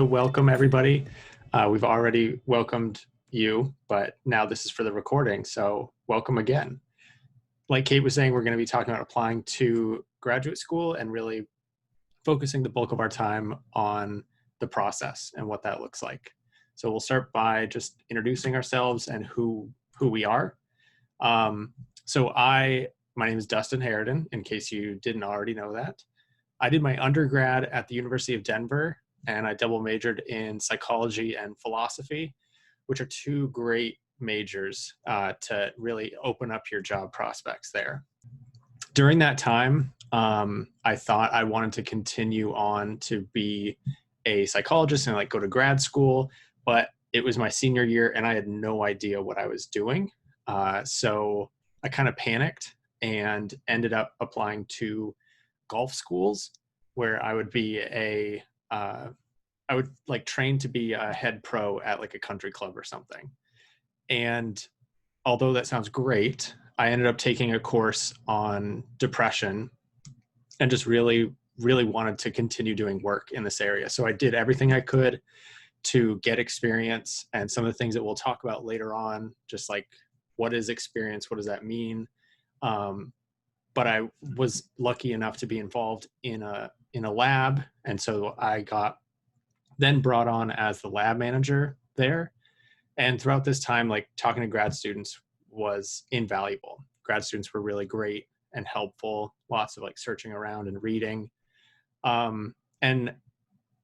welcome everybody. We've already welcomed you, but now this is for the recording, so welcome again. Like Kate was saying, we're going to be talking about applying to graduate school and really focusing the bulk of our time on the process and what that looks like. So we'll start by just introducing ourselves and who we are. My name is Dustin Harridan, in case you didn't already know that. I did my undergrad at the University of Denver, and I double majored in psychology and philosophy, which are two great majors to really open up your job prospects there. During that time, I thought I wanted to continue on to be a psychologist and go to grad school, but it was my senior year and I had no idea what I was doing. So I kind of panicked and ended up applying to golf schools where I would be I would train to be a head pro at a country club or something. And although that sounds great, I ended up taking a course on depression and just really wanted to continue doing work in this area. So I did everything I could to get experience, and some of the things that we'll talk about later on, just what is experience? What does that mean? But I was lucky enough to be involved in a lab. And so I got then brought on as the lab manager there. And throughout this time, talking to grad students was invaluable. Grad students were really great and helpful, lots of searching around and reading. And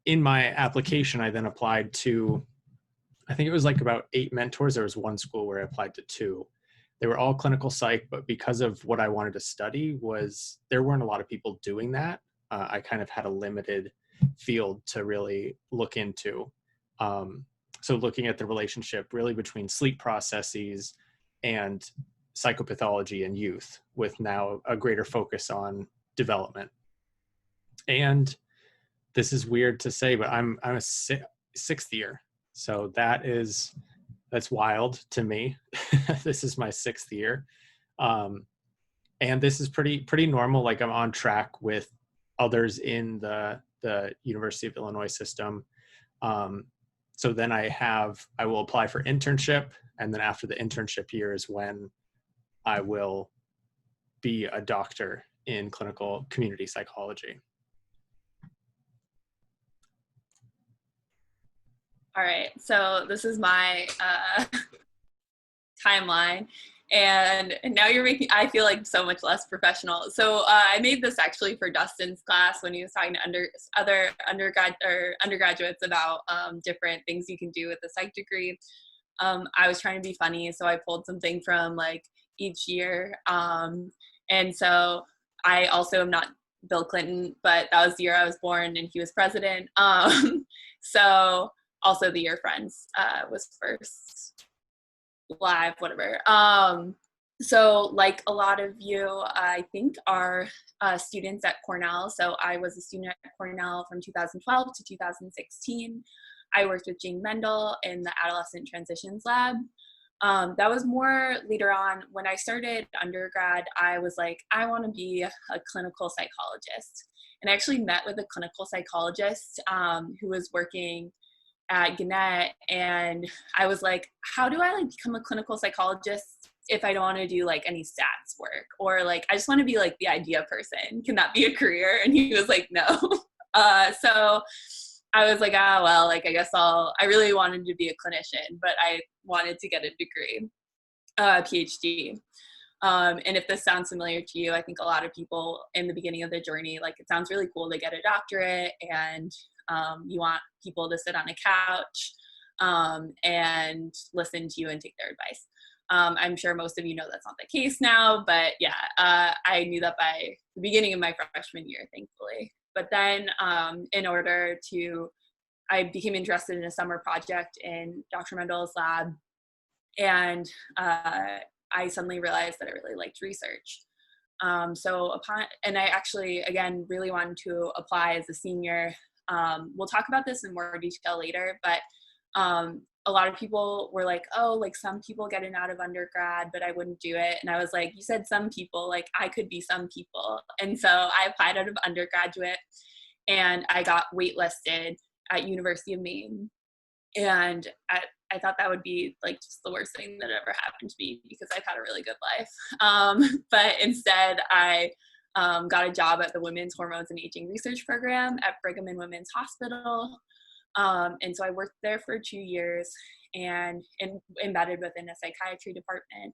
in my application, I then applied to, I think it was about 8 mentors. There was one school where I applied to 2. They were all clinical psych, but because of what I wanted to study there weren't a lot of people doing that. I kind of had a limited field to really look into. So looking at the relationship really between sleep processes and psychopathology in youth, with now a greater focus on development. And this is weird to say, but I'm a 6th year. So that's wild to me. This is my 6th year. And this is pretty normal. I'm on track with others in the University of Illinois system. So then I will apply for internship. And then after the internship year is when I will be a doctor in clinical community psychology. All right, so this is my timeline, and now you're making I feel so much less professional. So I made this actually for Dustin's class when he was talking to other undergraduates about different things you can do with the psych degree. I was trying to be funny, so I pulled something from each year, and so I also am not Bill Clinton, but that was the year I was born and he was president. So also the year Friends was first live, whatever. So like a lot of you, I think, are students at Cornell. So I was a student at Cornell from 2012 to 2016. I worked with Jane Mendel in the Adolescent Transitions Lab. That was more later on. When I started undergrad, I was I want to be a clinical psychologist. And I actually met with a clinical psychologist who was working at Gannett, and I was how do I become a clinical psychologist if I don't want to do any stats work, or I just want to be the idea person? Can that be a career? And he was no. So I was well, I guess I really wanted to be a clinician, but I wanted to get a degree, PhD. And if this sounds familiar to you, I think a lot of people in the beginning of the journey, it sounds really cool to get a doctorate, and you want people to sit on a couch and listen to you and take their advice. I'm sure most of you know that's not the case now, but yeah, I knew that by the beginning of my freshman year, thankfully. But then I became interested in a summer project in Dr. Mendel's lab, and I suddenly realized that I really liked research. And I actually, again, really wanted to apply as a senior. We'll talk about this in more detail later, but a lot of people were some people get in out of undergrad, but I wouldn't do it. And I was you said some people, I could be some people. And so I applied out of undergraduate, and I got waitlisted at University of Maine. And I thought that would be like just the worst thing that ever happened to me because I've had a really good life. But instead, I got a job at the Women's Hormones and Aging Research Program at Brigham and Women's Hospital. And so I worked there for 2 years and embedded within a psychiatry department.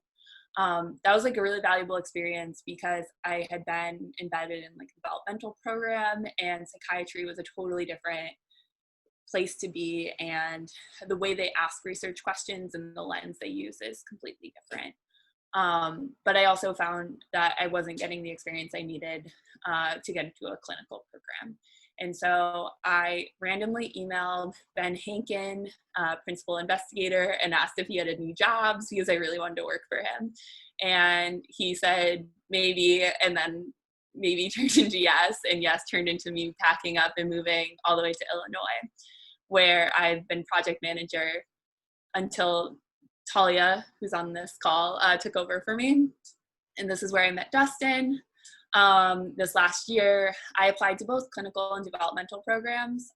That was like a really valuable experience because I had been embedded in like a developmental program, and psychiatry was a totally different place to be, and the way they ask research questions and the lens they use is completely different. But I also found that I wasn't getting the experience I needed to get into a clinical program. And so I randomly emailed Ben Hankin, principal investigator, and asked if he had any jobs because I really wanted to work for him. And he said maybe, and then maybe turned into yes, and yes turned into me packing up and moving all the way to Illinois, where I've been project manager until Talia, who's on this call, took over for me. And this is where I met Dustin. This last year, I applied to both clinical and developmental programs.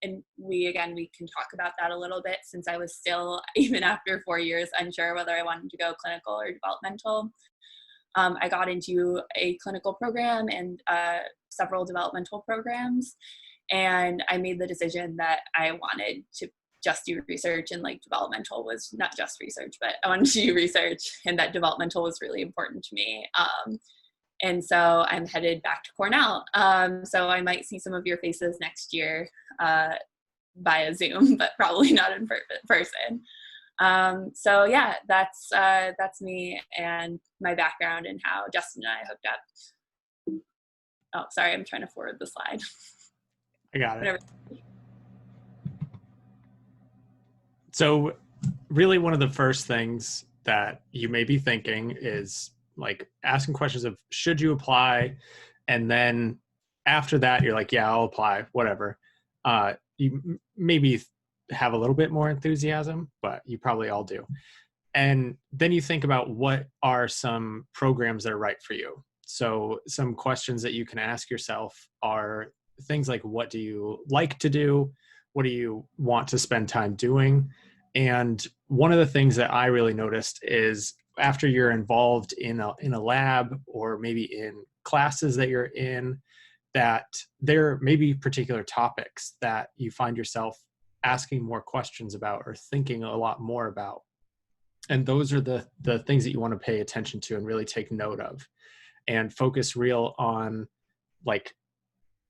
And we can talk about that a little bit, since I was still, even after 4 years, unsure whether I wanted to go clinical or developmental. I got into a clinical program and several developmental programs. And I made the decision that I wanted to just do research, and like developmental was not just research, but I wanted to do research, and that developmental was really important to me. And so I'm headed back to Cornell. So I might see some of your faces next year via Zoom, but probably not in person. So yeah, that's me and my background and how Justin and I hooked up. Oh, sorry, I'm trying to forward the slide. I got it. So really one of the first things that you may be thinking is like asking questions of, should you apply? And then after that, you're like, yeah, I'll apply, whatever. You maybe have a little bit more enthusiasm, but you probably all do. And then you think about what are some programs that are right for you. So some questions that you can ask yourself are things like, what do you like to do? What do you want to spend time doing? And one of the things that I really noticed is after you're involved in a lab, or maybe in classes that you're in, that there may be particular topics that you find yourself asking more questions about or thinking a lot more about. And those are the things that you want to pay attention to and really take note of, and focus real on like,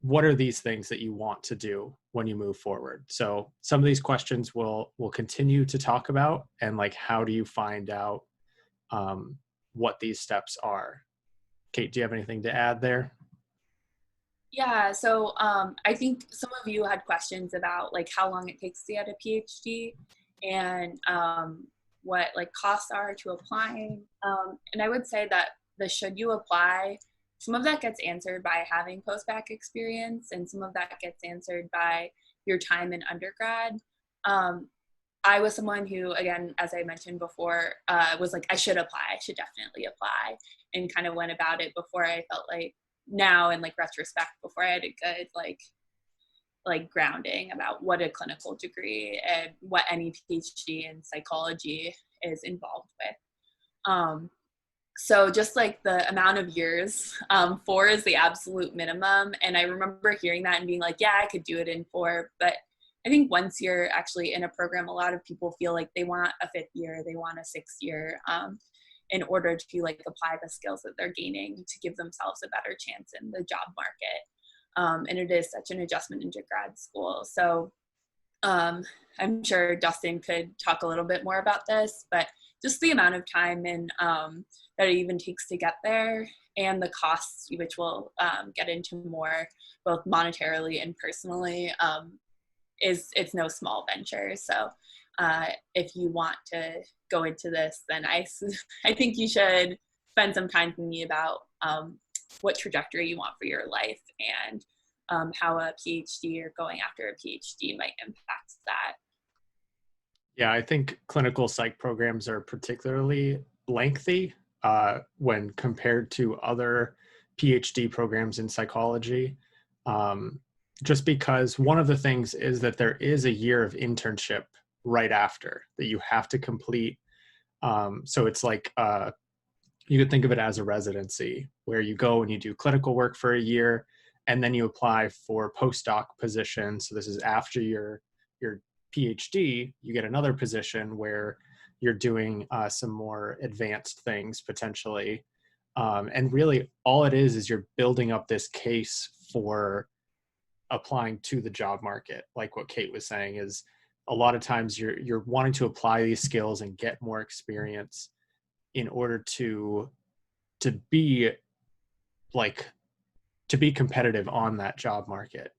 what are these things that you want to do when you move forward? So some of these questions we'll continue to talk about, and like, how do you find out what these steps are? Kate, do you have anything to add there? Yeah, so I think some of you had questions about like how long it takes to get a PhD, and what like costs are to applying. And I would say that the should you apply, some of that gets answered by having post-bac experience, and some of that gets answered by your time in undergrad. I was someone who, again, as I mentioned before, was like, I should apply, I should definitely apply, and kind of went about it before I felt like, now in like retrospect, before I had a good like grounding about what a clinical degree and what any PhD in psychology is involved with. So just like the amount of years, 4 is the absolute minimum. And I remember hearing that and being like, yeah, I could do it in 4. But I think once you're actually in a program, a lot of people feel like they want a 5th year, they want a 6th year, in order to like apply the skills that they're gaining to give themselves a better chance in the job market. And it is such an adjustment into grad school. So I'm sure Dustin could talk a little bit more about this, but just the amount of time and that it even takes to get there, and the costs, which we'll get into more, both monetarily and personally, it's no small venture. So if you want to go into this, then I think you should spend some time thinking about what trajectory you want for your life, and how a PhD or going after a PhD might impact that. Yeah, I think clinical psych programs are particularly lengthy when compared to other PhD programs in psychology. just because one of the things is that there is a year of internship right after that you have to complete. So it's like, you could think of it as a residency where you go and you do clinical work for a year, and then you apply for postdoc positions. So this is after your PhD, you get another position where you're doing some more advanced things potentially. And really all it is you're building up this case for applying to the job market. Like what Kate was saying is a lot of times you're wanting to apply these skills and get more experience in order to be like to be competitive on that job market.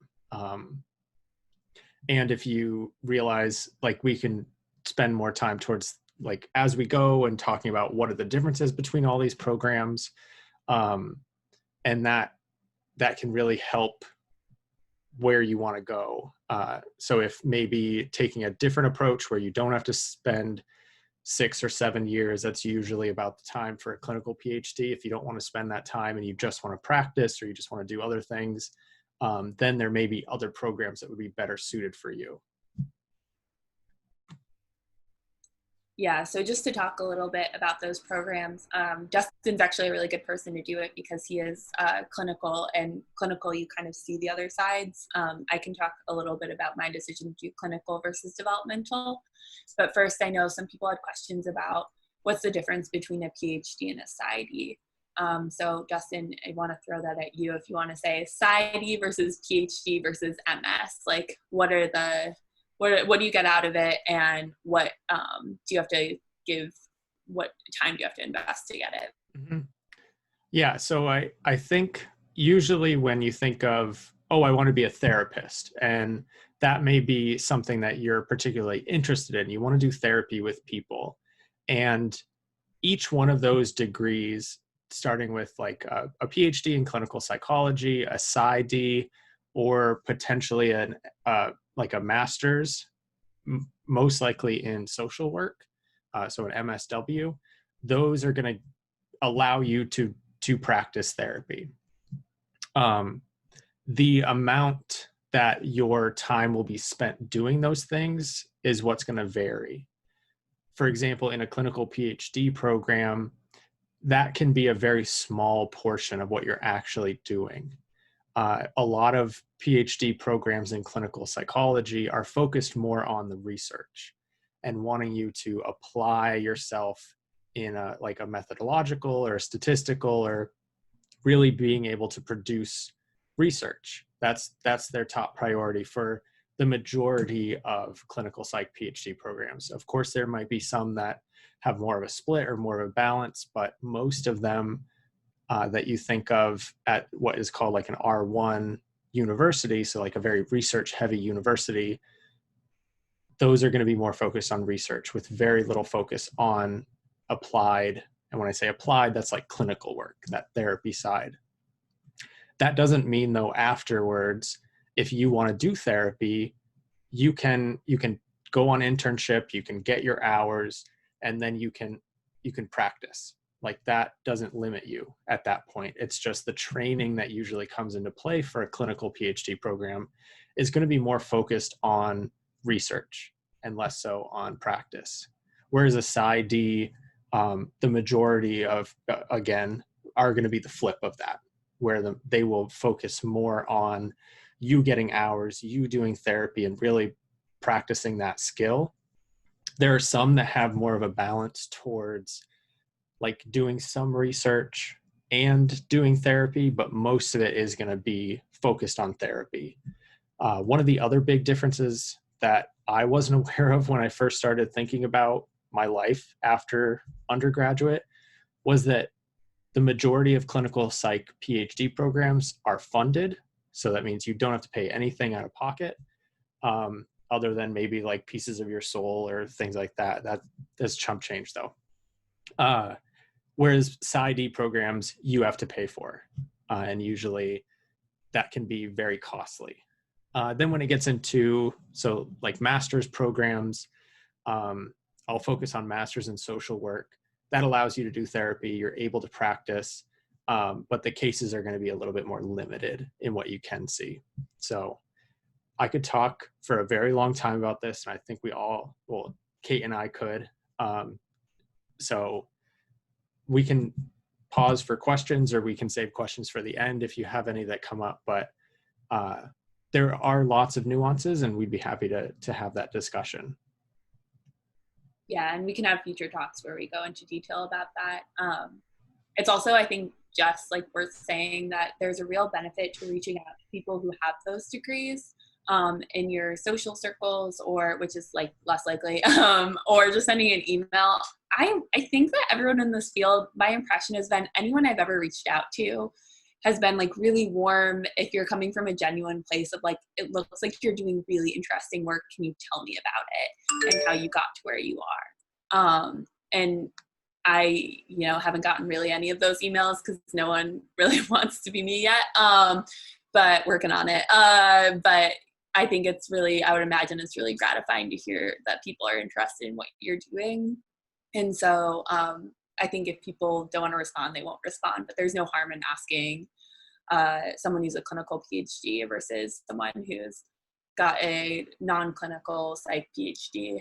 And if you realize, like, we can spend more time towards, like, as we go and talking about what are the differences between all these programs, and that can really help where you want to go. So if maybe taking a different approach where you don't have to spend 6 or 7 years, that's usually about the time for a clinical PhD. If you don't want to spend that time and you just want to practice or you just want to do other things, then there may be other programs that would be better suited for you. Yeah, so just to talk a little bit about those programs, Dustin's actually a really good person to do it because he is clinical, and clinical you kind of see the other sides. I can talk a little bit about my decision to do clinical versus developmental, but first I know some people had questions about what's the difference between a PhD and a PsyD. So Dustin, I want to throw that at you if you want to say PsyD versus PhD versus MS. Like, what do you get out of it, and what do you have to give, what time do you have to invest to get it? Mm-hmm. Yeah, so I think usually when you think of, oh, I want to be a therapist, and that may be something that you're particularly interested in. You want to do therapy with people. And each one of those degrees, starting with like a PhD in clinical psychology, a PsyD, or potentially like a master's, most likely in social work, so an MSW, those are going to allow you to practice therapy. The amount that your time will be spent doing those things is what's going to vary. For example, in a clinical PhD program, that can be a very small portion of what you're actually doing. A lot of PhD programs in clinical psychology are focused more on the research and wanting you to apply yourself in a methodological or a statistical, or really being able to produce research. That's their top priority for the majority of clinical psych PhD programs. Of course, there might be some that have more of a split or more of a balance, but most of them that you think of at what is called like an R1 university, so like a very research heavy university, those are going to be more focused on research with very little focus on applied. And when I say applied, that's like clinical work, that therapy side. That doesn't mean though afterwards, if you want to do therapy, you can go on internship, you can get your hours, and then you can practice. Like, that doesn't limit you at that point. It's just the training that usually comes into play for a clinical PhD program is going to be more focused on research and less so on practice. Whereas a PsyD, the majority of, again, are going to be the flip of that, where they will focus more on you getting hours, you doing therapy, and really practicing that skill. There are some that have more of a balance towards like doing some research and doing therapy, but most of it is going to be focused on therapy. One of the other big differences that I wasn't aware of when I first started thinking about my life after undergraduate was that the majority of clinical psych PhD programs are funded. So that means you don't have to pay anything out of pocket, other than maybe like pieces of your soul or things like that. That's chump change though. Whereas PsyD programs, you have to pay for. And usually that can be very costly. Then when it gets into, so like master's programs, I'll focus on master's in social work. That allows you to do therapy. You're able to practice, but the cases are going to be a little bit more limited in what you can see. So I could talk for a very long time about this, and I think we all, well, Kate and I could. So we can pause for questions, or we can save questions for the end if you have any that come up. But there are lots of nuances, and we'd be happy to have that discussion. Yeah, and we can have future talks where we go into detail about that. It's also, I think, just like worth saying that there's a real benefit to reaching out to people who have those degrees in your social circles, or which is like less likely, or just sending an email. I think that everyone in this field, my impression has been anyone I've ever reached out to has been like really warm. If you're coming from a genuine place of like, it looks like you're doing really interesting work, can you tell me about it and how you got to where you are? And I, haven't gotten really any of those emails because no one really wants to be me yet, but working on it. But I think I would imagine it's really gratifying to hear that people are interested in what you're doing. And so I think if people don't want to respond, they won't respond, but there's no harm in asking someone who's a clinical PhD versus someone who's got a non-clinical psych PhD.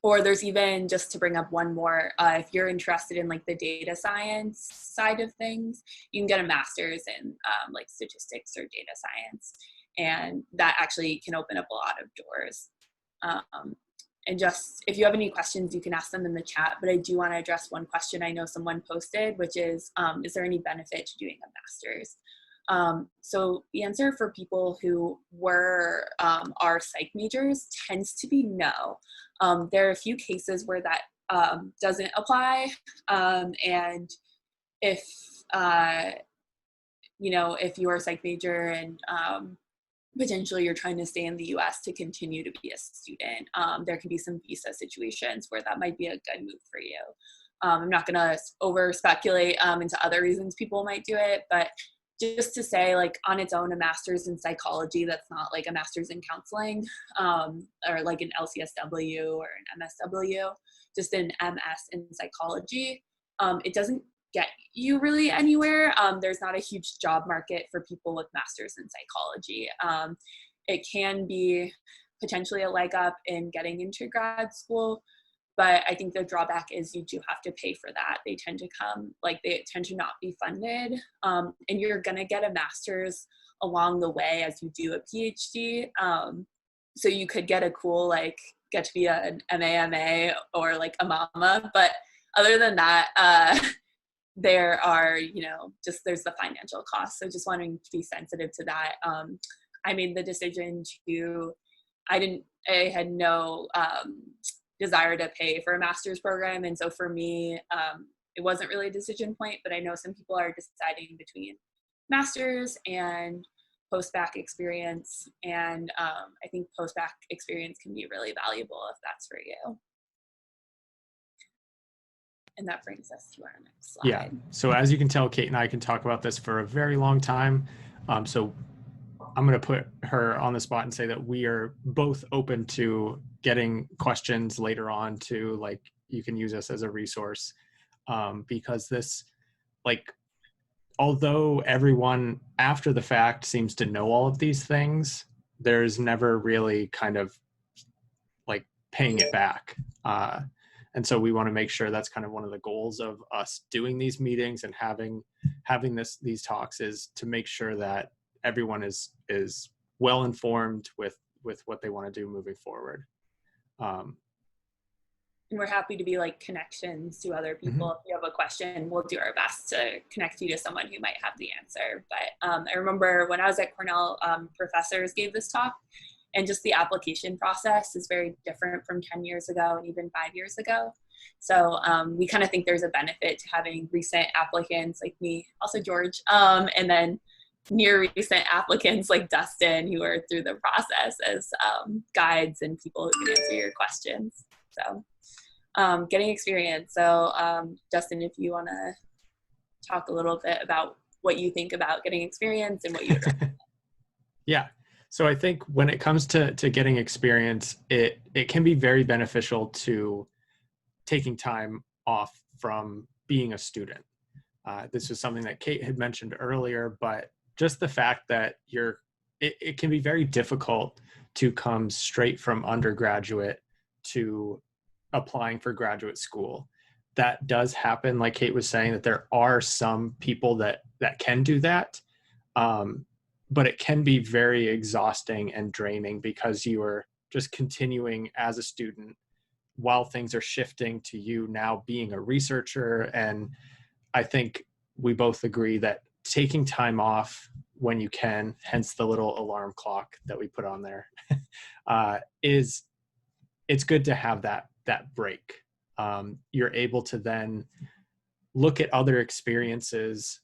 Or there's even, just to bring up one more, if you're interested in like the data science side of things, you can get a master's in like statistics or data science. And that actually can open up a lot of doors. And just, if you have any questions, you can ask them in the chat, but I do want to address one question I know someone posted, which is there any benefit to doing a master's? So the answer for people who are psych majors tends to be no. There are a few cases where that doesn't apply. And if you are a psych major and potentially you're trying to stay in the US to continue to be a student, there can be some visa situations where that might be a good move for you. I'm not going to over speculate into other reasons people might do it, but just to say, like, on its own, a master's in psychology that's not like a master's in counseling, or like an LCSW or an MSW, just an MS in psychology, it doesn't get you really anywhere. There's not a huge job market for people with masters in psychology. It can be potentially a leg up in getting into grad school, but I think the drawback is you do have to pay for that. They tend to not be funded. And you're gonna get a master's along the way as you do a PhD. So you could get a cool, get to be an MAMA or like a mama, but other than that, there are, there's the financial cost. So just wanting to be sensitive to that. I made the decision I had no desire to pay for a master's program. And so for me, it wasn't really a decision point, but I know some people are deciding between master's and post-bac experience. And I think post-bac experience can be really valuable if that's for you. And that brings us to our next slide. Yeah. So as you can tell, Kate and I can talk about this for a very long time. So I'm going to put her on the spot and say that we are both open to getting questions later on to, like, you can use us as a resource, because this, although everyone after the fact seems to know all of these things, there's never really kind of like paying it back. And so we want to make sure that's kind of one of the goals of us doing these meetings and having these talks, is to make sure that everyone is well informed with what they want to do moving forward. And we're happy to be like connections to other people. If you have a question, we'll do our best to connect you to someone who might have the answer. But I remember when I was at Cornell, professors gave this talk, and just the application process is very different from 10 years ago and even 5 years ago. So we kind of think there's a benefit to having recent applicants like me, also George, and then near recent applicants like Dustin, who are through the process as guides and people who can answer your questions. So getting experience. So Dustin, if you want to talk a little bit about what you think about getting experience and what you would recommend. Yeah. So I think when it comes to getting experience, it can be very beneficial to taking time off from being a student. This was something that Kate had mentioned earlier, but just the fact that you're it can be very difficult to come straight from undergraduate to applying for graduate school. That does happen, like Kate was saying, that there are some people that can do that, but it can be very exhausting and draining because you are just continuing as a student while things are shifting to you now being a researcher. And I think we both agree that taking time off when you can, hence the little alarm clock that we put on there, is it's good to have that break. You're able to then look at other experiences.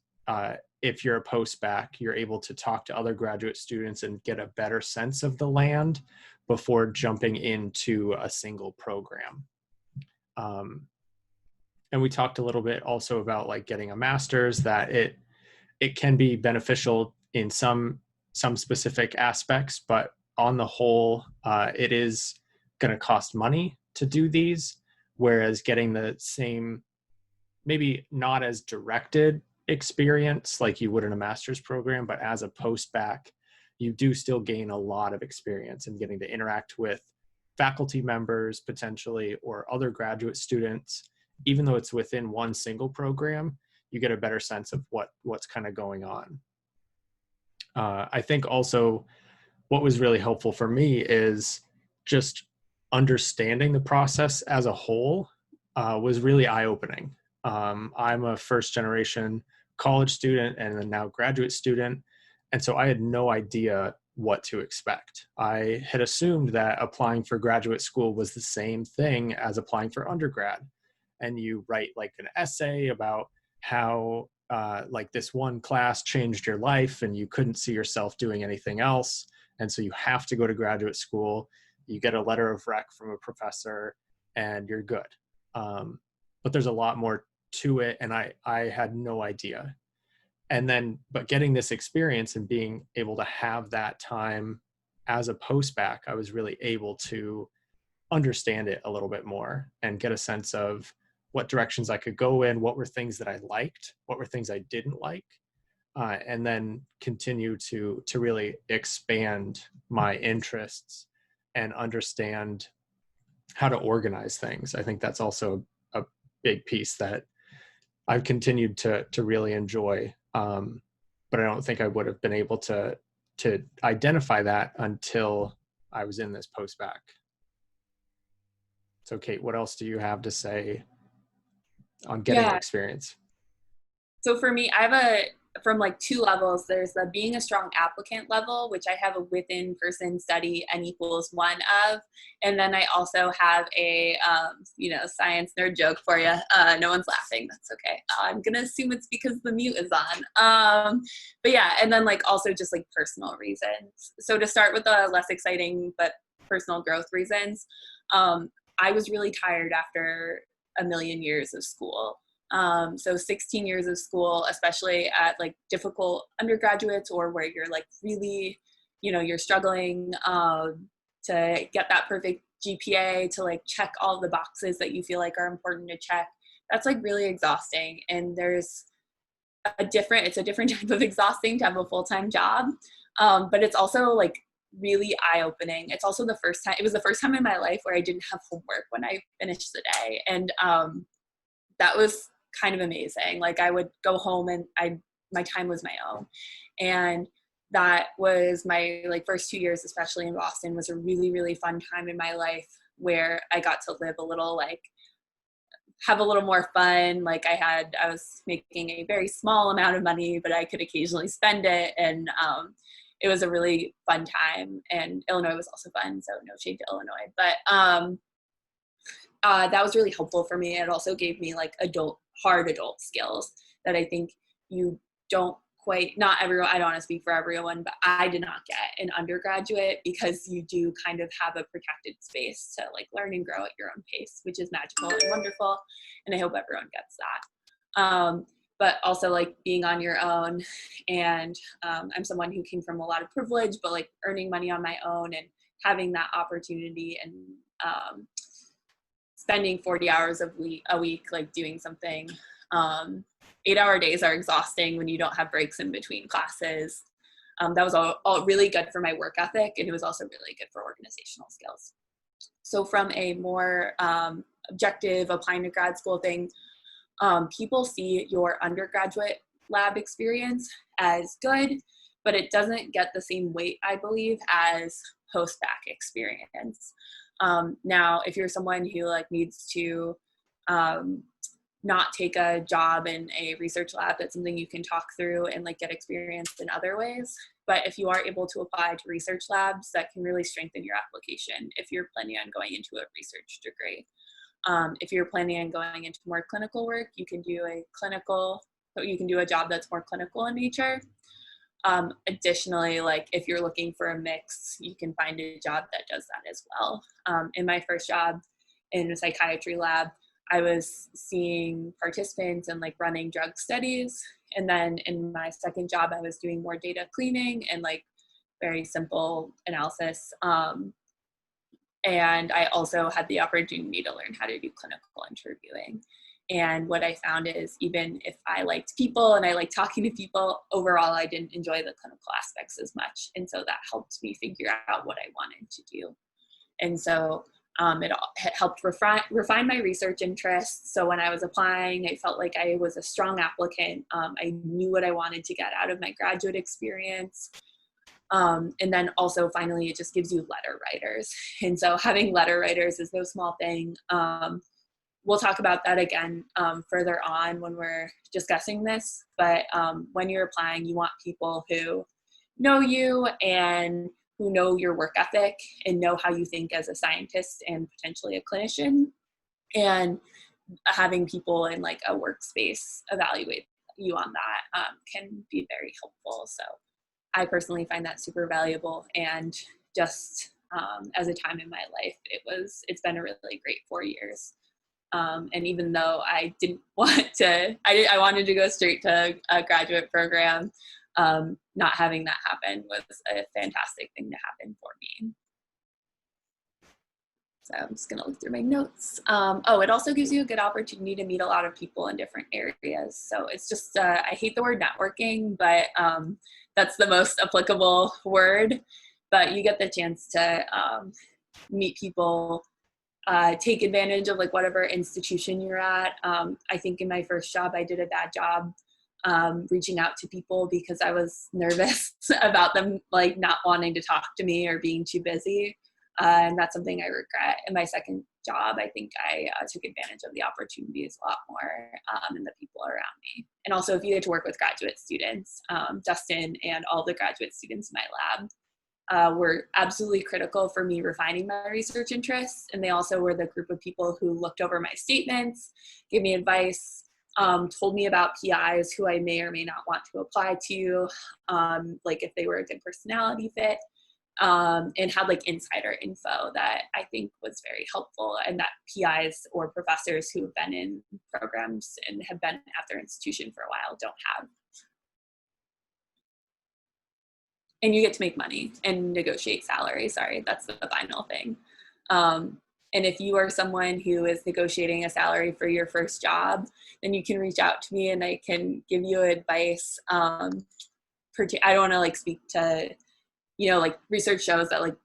If you're a post-bac, you're able to talk to other graduate students and get a better sense of the land before jumping into a single program. And we talked a little bit also about like getting a master's, that it can be beneficial in some specific aspects, but on the whole, it is going to cost money to do these, whereas getting the same, maybe not as directed experience like you would in a master's program, but as a post-bac, you do still gain a lot of experience in getting to interact with faculty members potentially or other graduate students. Even though it's within one single program, you get a better sense of what's kind of going on. I think also what was really helpful for me is just understanding the process as a whole was really eye-opening. I'm a first generation college student and a now graduate student. And so I had no idea what to expect. I had assumed that applying for graduate school was the same thing as applying for undergrad. And you write like an essay about how like this one class changed your life and you couldn't see yourself doing anything else. And so you have to go to graduate school. You get a letter of rec from a professor and you're good. But there's a lot more to it. And I had no idea. And then, but getting this experience and being able to have that time as a post-bac, I was really able to understand it a little bit more and get a sense of what directions I could go in, what were things that I liked, what were things I didn't like, and then continue to really expand my interests and understand how to organize things. I think that's also a big piece that I've continued to really enjoy. But I don't think I would have been able to identify that until I was in this post-bac. So Kate, what else do you have to say on getting experience? So for me, I have from like two levels. There's the being a strong applicant level, which I have a within person study N equals 1 of. And then I also have a, science nerd joke for you. No one's laughing. That's okay. I'm going to assume it's because the mute is on. But yeah, and then like also just like personal reasons. So to start with the less exciting, but personal growth reasons, I was really tired after a million years of school. So 16 years of school, especially at like difficult undergraduates or where you're like really, you're struggling to get that perfect GPA, to like check all the boxes that you feel like are important to check. That's like really exhausting. And there's it's a different type of exhausting to have a full-time job. But it's also like really eye-opening. It was the first time in my life where I didn't have homework when I finished the day. And that was kind of amazing. Like I would go home and my time was my own. And that was my like first 2 years, especially in Boston, was a really, really fun time in my life where I got to live a little, like have a little more fun. Like I was making a very small amount of money, but I could occasionally spend it. And it was a really fun time. And Illinois was also fun. So no shade to Illinois, but that was really helpful for me. It also gave me like hard adult skills that I think you don't not everyone, I don't want to speak for everyone, but I did not get in undergraduate, because you do kind of have a protected space to like learn and grow at your own pace, which is magical and wonderful. And I hope everyone gets that. But also like being on your own. And I'm someone who came from a lot of privilege, but like earning money on my own and having that opportunity and spending 40 hours a week, like doing something. 8-hour days are exhausting when you don't have breaks in between classes. That was all really good for my work ethic, and it was also really good for organizational skills. So from a more objective applying to grad school thing, people see your undergraduate lab experience as good, but it doesn't get the same weight, I believe, as post-bac experience. Now, if you're someone who like needs to not take a job in a research lab, that's something you can talk through and like get experience in other ways. But if you are able to apply to research labs, that can really strengthen your application if you're planning on going into a research degree. If you're planning on going into more clinical work, you can do a job that's more clinical in nature. Additionally, like if you're looking for a mix, you can find a job that does that as well. In my first job in a psychiatry lab, I was seeing participants and like running drug studies. And then in my second job, I was doing more data cleaning and like very simple analysis. And I also had the opportunity to learn how to do clinical interviewing. And what I found is even if I liked people and I liked talking to people, overall, I didn't enjoy the clinical aspects as much. And so that helped me figure out what I wanted to do. And so it helped refine my research interests. So when I was applying, I felt like I was a strong applicant. I knew what I wanted to get out of my graduate experience. And then also finally, it just gives you letter writers. And so having letter writers is no small thing. We'll talk about that again further on when we're discussing this. But when you're applying, you want people who know you and who know your work ethic and know how you think as a scientist and potentially a clinician. And having people in like a workspace evaluate you on that can be very helpful. So I personally find that super valuable, and just as a time in my life, it's been a really great 4 years. And even though I didn't want to, I wanted to go straight to a graduate program, not having that happen was a fantastic thing to happen for me. So I'm just gonna look through my notes. It also gives you a good opportunity to meet a lot of people in different areas. So it's just, I hate the word networking, but that's the most applicable word. But you get the chance to meet people, take advantage of like whatever institution you're at. I think in my first job, I did a bad job reaching out to people because I was nervous about them like not wanting to talk to me or being too busy. And that's something I regret. In my second job, I think I took advantage of the opportunities a lot more and the people around me. And also if you get to work with graduate students, Dustin and all the graduate students in my lab were absolutely critical for me refining my research interests. And they also were the group of people who looked over my statements, gave me advice, told me about PIs who I may or may not want to apply to, like if they were a good personality fit, and had like insider info that I think was very helpful, and that PIs or professors who have been in programs and have been at their institution for a while don't have. And you get to make money and negotiate salary. Sorry, that's the final thing. And if you are someone who is negotiating a salary for your first job, then you can reach out to me and I can give you advice. I don't want to like speak to, like research shows that like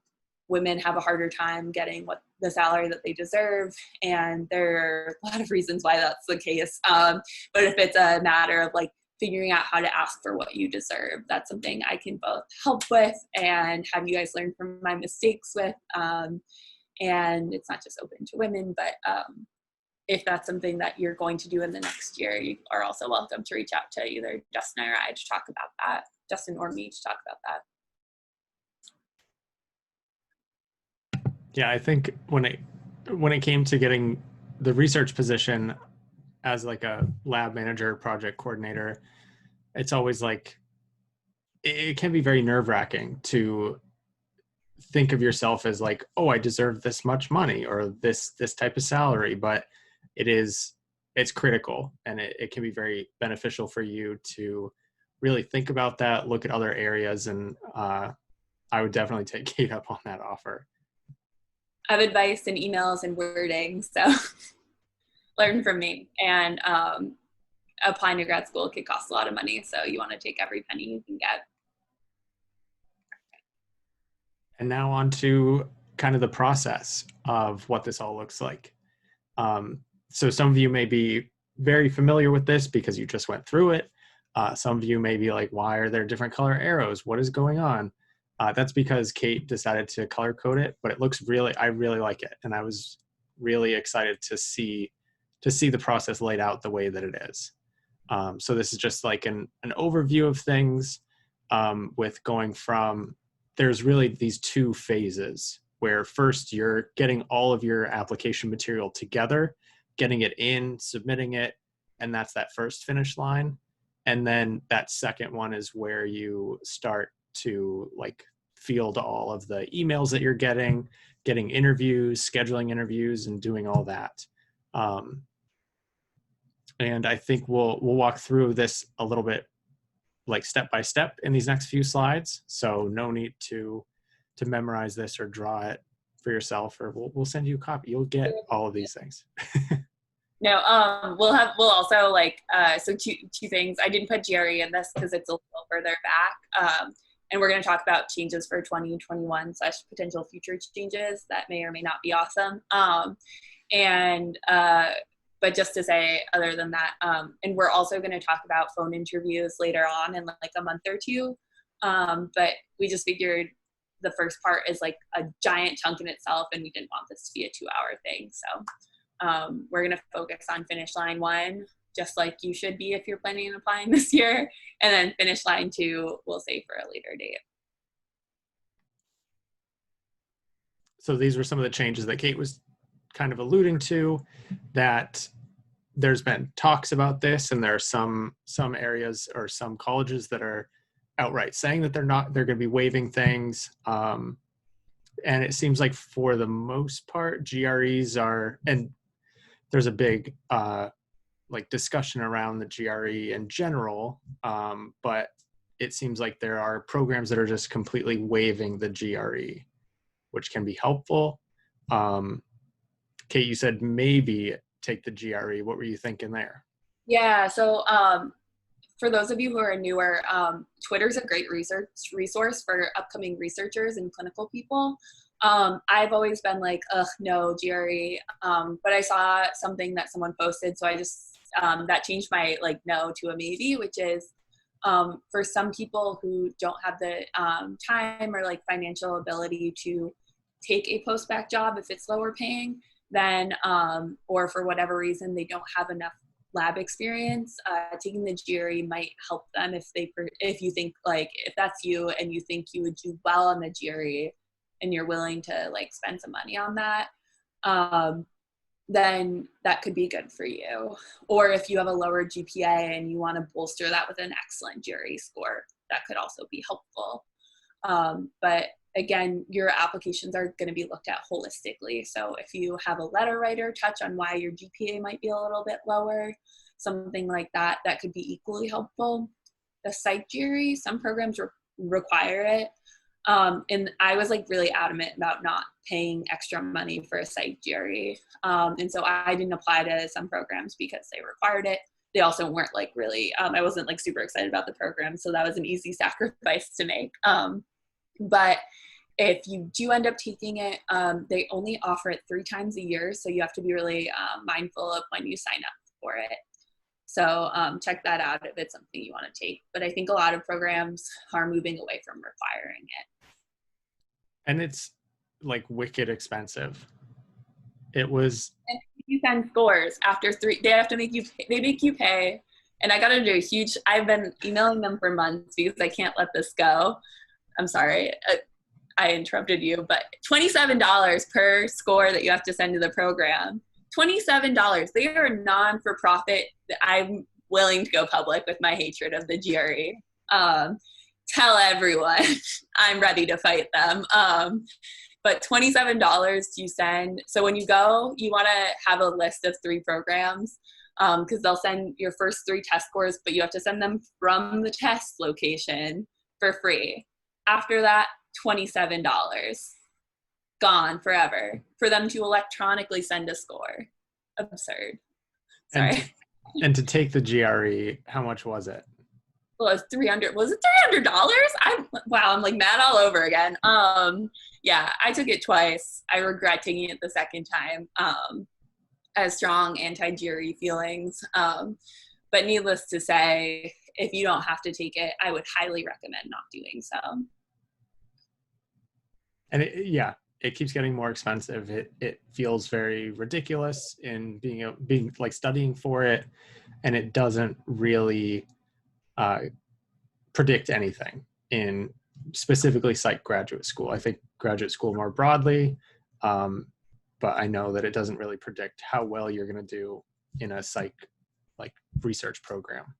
women have a harder time getting what the salary that they deserve. And there are a lot of reasons why that's the case. But if it's a matter of like figuring out how to ask for what you deserve, that's something I can both help with and have you guys learn from my mistakes with. And it's not just open to women, but if that's something that you're going to do in the next year, you are also welcome to reach out to either Dustin or I to talk about that, Dustin or me to talk about that. Yeah, I think when it came to getting the research position as like a lab manager, project coordinator, it's always like, it can be very nerve-wracking to think of yourself as like, oh, I deserve this much money or this type of salary, but it's critical, and it can be very beneficial for you to really think about that, look at other areas, and I would definitely take Kate up on that offer. I have advice and emails and wording, so learn from me. And applying to grad school could cost a lot of money, so you want to take every penny you can get. And now on to kind of the process of what this all looks like. So some of you may be very familiar with this because you just went through it. Some of you may be like, why are there different color arrows? What is going on? That's because Kate decided to color code it, but it looks I really like it. And I was really excited to see the process laid out the way that it is. So this is just like an overview of things, with going from, there's really these two phases where first you're getting all of your application material together, getting it in, submitting it, and that's that first finish line. And then that second one is where you start to like field all of the emails that you're getting interviews, scheduling interviews, and doing all that. And I think we'll walk through this a little bit like step by step in these next few slides. So no need to memorize this or draw it for yourself, or we'll send you a copy. You'll get all of these things. No, we'll also like, so two things. I didn't put GRE in this because it's a little further back. And we're going to talk about changes for 2021 / potential future changes that may or may not be awesome. But just to say, other than that, and we're also going to talk about phone interviews later on in like a month or two. But we just figured the first part is like a giant chunk in itself, and we didn't want this to be a 2-hour thing. So we're going to focus on finish line 1, just like you should be if you're planning on applying this year. And then finish line 2, we'll save for a later date. So these were some of the changes that Kate was kind of alluding to, that there's been talks about this, and there are some areas or some colleges that are outright saying that they're going to be waiving things. And it seems like for the most part, GREs are, and there's a big like discussion around the GRE in general, but it seems like there are programs that are just completely waiving the GRE, which can be helpful. Kate, you said maybe take the GRE. What were you thinking there? Yeah, so for those of you who are newer, Twitter's a great resource for upcoming researchers and clinical people. I've always been like, ugh, no, GRE. But I saw something that someone posted, so I just, that changed my like no to a maybe, which is for some people who don't have the time or like financial ability to take a post-bac job if it's lower paying, then, or for whatever reason, they don't have enough lab experience, taking the GRE might help them if you think like, if that's you and you think you would do well on the GRE and you're willing to like spend some money on that, then that could be good for you. Or if you have a lower GPA and you want to bolster that with an excellent GRE score, that could also be helpful. But again, your applications are going to be looked at holistically. So if you have a letter writer, touch on why your GPA might be a little bit lower, something like that, that could be equally helpful. The psych GRE, some programs require it. And I was like really adamant about not paying extra money for a psych GRE. And so I didn't apply to some programs because they required it. They also weren't like really, I wasn't like super excited about the program. So that was an easy sacrifice to make. But if you do end up taking it, they only offer it 3 times a year. So you have to be really mindful of when you sign up for it. So check that out if it's something you want to take. But I think a lot of programs are moving away from requiring it. And it's like wicked expensive. It was. And you send scores after 3, they have to make you pay. And I got to do a huge, I've been emailing them for months because I can't let this go. I'm sorry, I interrupted you, but $27 per score that you have to send to the program. $27. They are non-for-profit. I'm willing to go public with my hatred of the GRE. Tell everyone I'm ready to fight them. But $27 to send. So when you go, you want to have a list of 3 programs because they'll send your first 3 test scores, but you have to send them from the test location for free. After that, $27. Gone forever for them to electronically send a score. Absurd. Sorry. And to take the GRE, how much was it? Well, it was 300. Was it $300? I'm like mad all over again. Yeah, I took it twice. I regret taking it the second time. As strong anti-GRE feelings. But needless to say, if you don't have to take it, I would highly recommend not doing so. And it keeps getting more expensive. It feels very ridiculous in being like studying for it, and it doesn't really predict anything in specifically psych graduate school. I think graduate school more broadly, but I know that it doesn't really predict how well you're going to do in a psych like research program.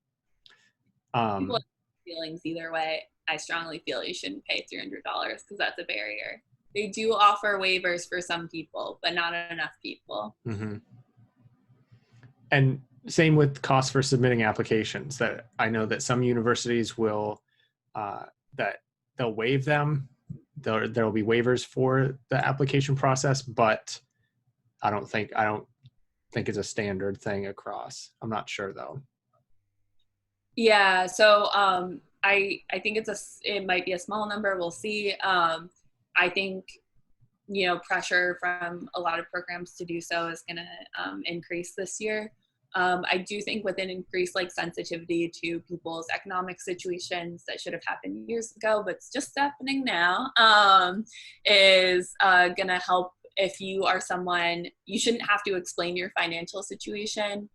People have feelings either way. I strongly feel you shouldn't pay $300 because that's a barrier. They do offer waivers for some people, but not enough people. Mm-hmm. And same with costs for submitting applications. That I know that some universities will that they'll waive them. There will be waivers for the application process, but I don't think it's a standard thing across. I'm not sure though. Yeah, so I think it might be a small number. We'll see. I think pressure from a lot of programs to do so is going to increase this year. I do think with an increased sensitivity to people's economic situations that should have happened years ago, but it's just happening now, is going to help. If you are someone, you shouldn't have to explain your financial situation.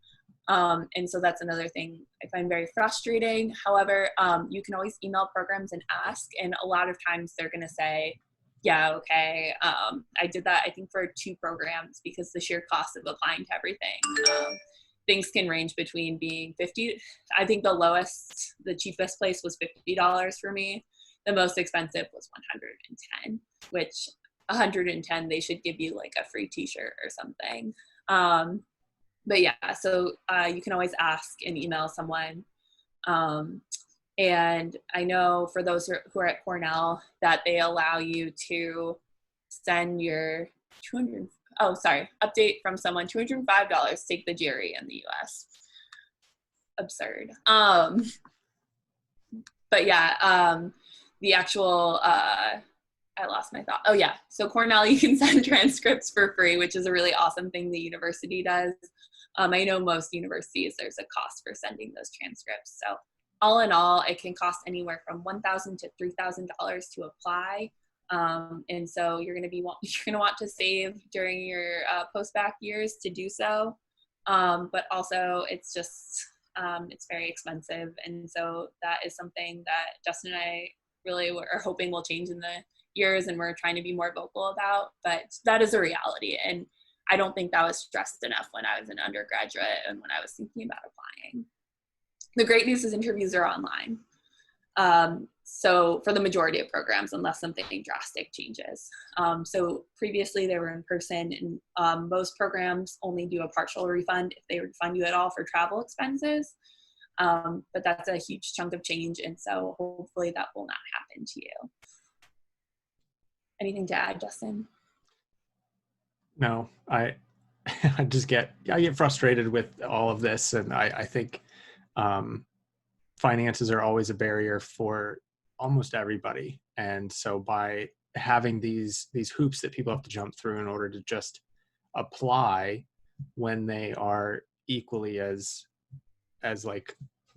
And so that's another thing I find very frustrating. However, you can always email programs and ask, and a lot of times they're going to say, yeah, okay. I did that, I think, for 2 programs because the sheer cost of applying to everything. Things can range between being $50. I think the cheapest place was $50 for me. The most expensive was $110, which $110, they should give you a free t-shirt or something. But yeah, so you can always ask and email someone. And I know for those who are at Cornell that they allow you to send your update from someone, $205 to take the GRE in the US. Absurd. But yeah, the actual, I lost my thought. Oh yeah, so Cornell, you can send transcripts for free, which is a really awesome thing the university does. I know most universities, there's a cost for sending those transcripts. So all in all, it can cost anywhere from $1,000 to $3,000 to apply. And so you're going to want to save during your post-bac years to do so. But also it's just, it's very expensive. And so that is something that Dustin and I really are hoping will change in the years, and we're trying to be more vocal about, but that is a reality. And I don't think that was stressed enough when I was an undergraduate and when I was thinking about applying. The great news is interviews are online. So for the majority of programs, unless something drastic changes. So previously they were in person, and most programs only do a partial refund if they refund you at all for travel expenses. But that's a huge chunk of change, and so hopefully that will not happen to you. Anything to add, Dustin? No, I get frustrated with all of this, and I think finances are always a barrier for almost everybody. And so by having these hoops that people have to jump through in order to just apply when they are equally as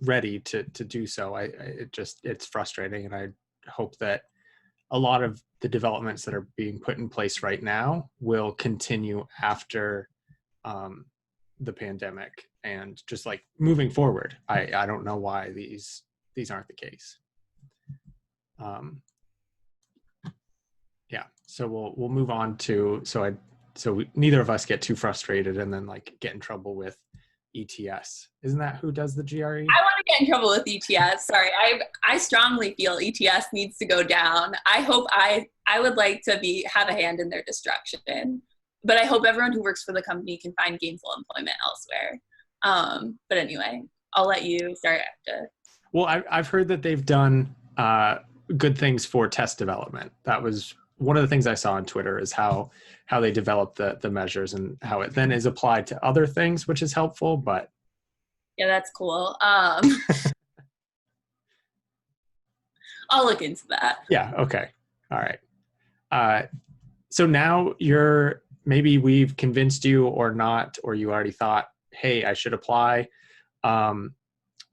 ready to do so, it's frustrating. And I hope that a lot of the developments that are being put in place right now will continue after the pandemic, and just moving forward. I don't know why these aren't the case. Yeah, so we'll move on to neither of us get too frustrated and then get in trouble with ETS. Isn't that who does the GRE? I want to get in trouble with ETS. Sorry, I strongly feel ETS needs to go down. I hope I would like to have a hand in their destruction, but I hope everyone who works for the company can find gainful employment elsewhere. But anyway, I'll let you start after. Well, I've heard that they've done good things for test development. That was one of the things I saw on Twitter, is how they develop the measures and how it then is applied to other things, which is helpful. But yeah, that's cool. I'll look into that. Yeah. Okay. All right. So now maybe we've convinced you or not, or you already thought, hey, I should apply.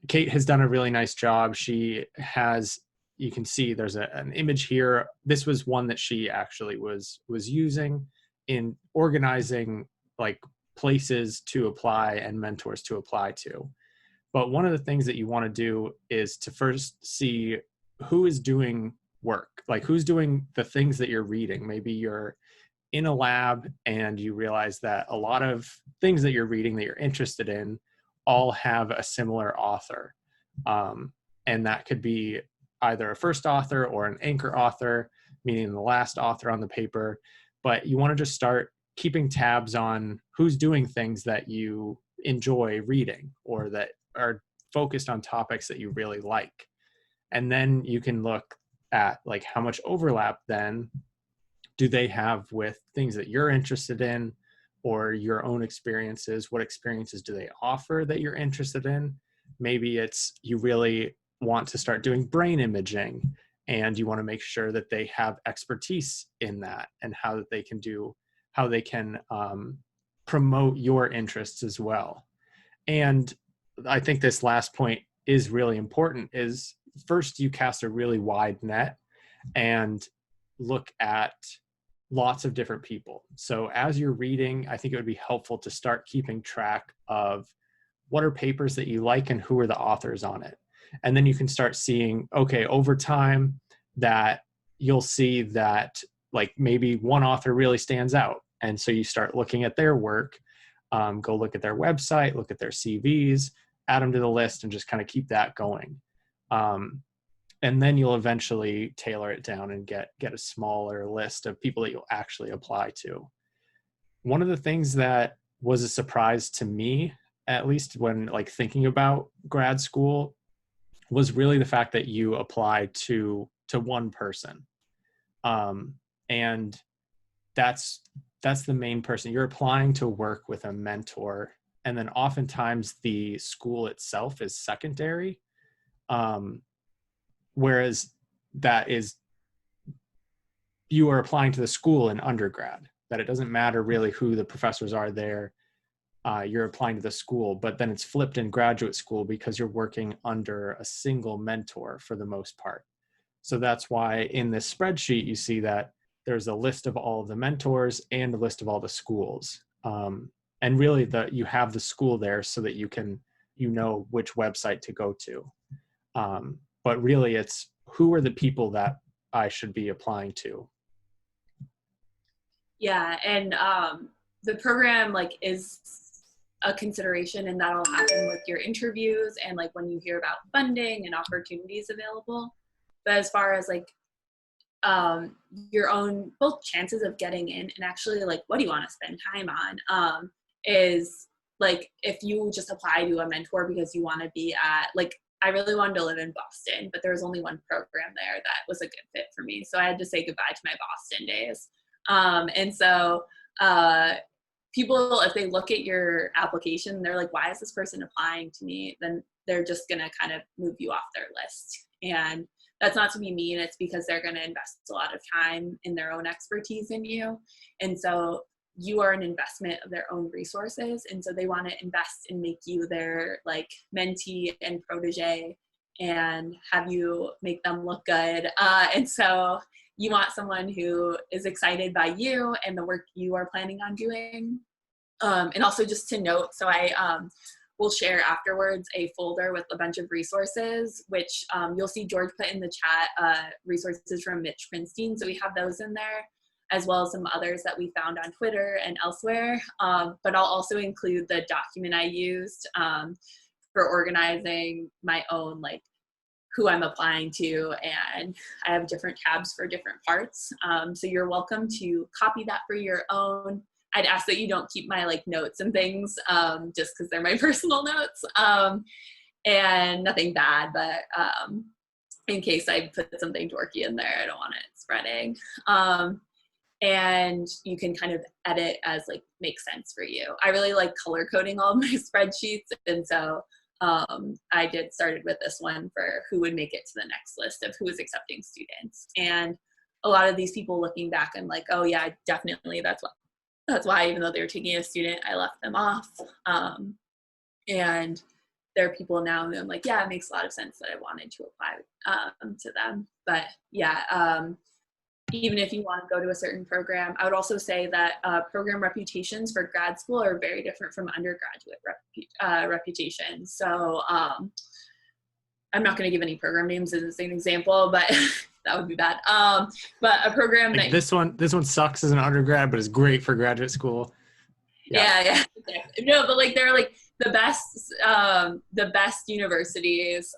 Kate has done a really nice job. She has, you can see there's an image here. This was one that she actually was using in organizing like places to apply and mentors to apply to. But one of the things that you want to do is to first see who is doing work, like who's doing the things that you're reading. Maybe you're in a lab and you realize that a lot of things that you're reading that you're interested in all have a similar author. And that could be either a first author or an anchor author, meaning the last author on the paper. But you want to just start keeping tabs on who's doing things that you enjoy reading or that are focused on topics that you really like. And then you can look at like how much overlap then do they have with things that you're interested in or your own experiences. What experiences do they offer that you're interested in? Maybe it's you really want to start doing brain imaging and you want to make sure that they have expertise in that and how they can promote your interests as well. And I think this last point is really important, is first you cast a really wide net and look at lots of different people. So as you're reading, I think it would be helpful to start keeping track of what are papers that you like and who are the authors on it. And then you can start seeing, okay, over time that you'll see that like maybe one author really stands out. And so you start looking at their work, go look at their website, look at their CVs, add them to the list and just kind of keep that going. And then you'll eventually tailor it down and get a smaller list of people that you'll actually apply to. One of the things that was a surprise to me, at least when like thinking about grad school, was really the fact that you apply to one person. And that's the main person. You're applying to work with a mentor. And then oftentimes the school itself is secondary. Whereas that is, you are applying to the school in undergrad, that it doesn't matter really who the professors are there. You're applying to the school, but then it's flipped in graduate school because you're working under a single mentor for the most part. So that's why in this spreadsheet, you see that there's a list of all of the mentors and a list of all the schools. And really you have the school there so that you know which website to go to. But really it's who are the people that I should be applying to. Yeah, and the program like is a consideration, and that'll happen with your interviews and like when you hear about funding and opportunities available. But as far as like your own both chances of getting in and actually like what do you want to spend time on is like if you just apply to a mentor because you want to be at like I really wanted to live in Boston, but there was only one program there that was a good fit for me. So I had to say goodbye to my Boston days. And so people, if they look at your application, they're like, why is this person applying to me? Then they're just going to kind of move you off their list. And that's not to be mean. It's because they're going to invest a lot of time in their own expertise in you. And so you are an investment of their own resources. And so they want to invest and make you their like mentee and protege and have you make them look good. And so you want someone who is excited by you and the work you are planning on doing. And also just to note, so I will share afterwards a folder with a bunch of resources, which you'll see George put in the chat, resources from Mitch Prinstein. So we have those in there, as well as some others that we found on Twitter and elsewhere. But I'll also include the document I used for organizing my own, like, who I'm applying to, and I have different tabs for different parts. So you're welcome to copy that for your own. I'd ask that you don't keep my like notes and things just because they're my personal notes and nothing bad, but in case I put something dorky in there, I don't want it spreading. And you can kind of edit as like makes sense for you. I really like color coding all of my spreadsheets, and so I did started with this one for who would make it to the next list of who was accepting students. And a lot of these people looking back, I'm like, oh yeah, definitely. That's why, even though they were taking a student, I left them off. And there are people now who I'm like, yeah, it makes a lot of sense that I wanted to apply to them. But yeah, even if you want to go to a certain program, I would also say that program reputations for grad school are very different from undergraduate reputations. So I'm not going to give any program names as an example, but that would be bad. But a program Like that this one sucks as an undergrad, but is great for graduate school. yeah. No, but like they're like the best universities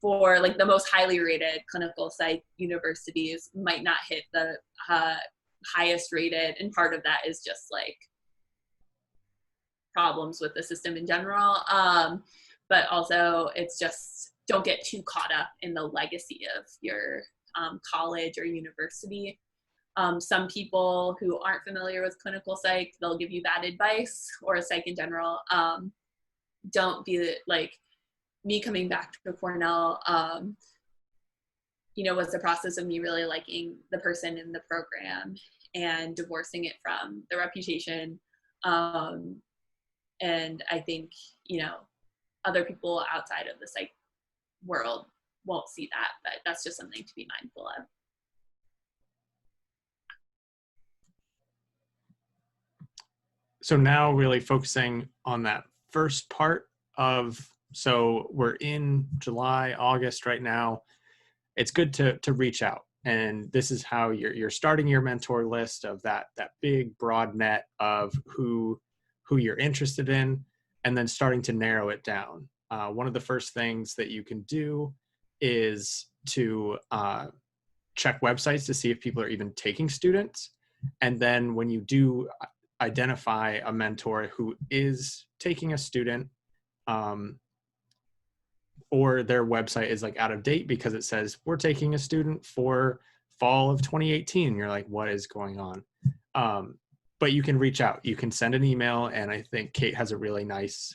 for like the most highly rated clinical psych universities might not hit the highest rated, and part of that is just like problems with the system in general. But also it's just don't get too caught up in the legacy of your college or university. Some people who aren't familiar with clinical psych, they'll give you bad advice, or psych in general. Don't be like me coming back to Cornell, was the process of me really liking the person in the program and divorcing it from the reputation. And I think, other people outside of the psych world won't see that, but that's just something to be mindful of. So now really focusing on that first part of, so we're in July, August right now. It's good to reach out. And this is how you're starting your mentor list of that big broad net of who you're interested in, and then starting to narrow it down. One of the first things that you can do is to check websites to see if people are even taking students. And then when you do identify a mentor who is taking a student, or their website is like out of date because it says we're taking a student for fall of 2018. You're like, what is going on? But you can reach out, you can send an email. And I think Kate has a really nice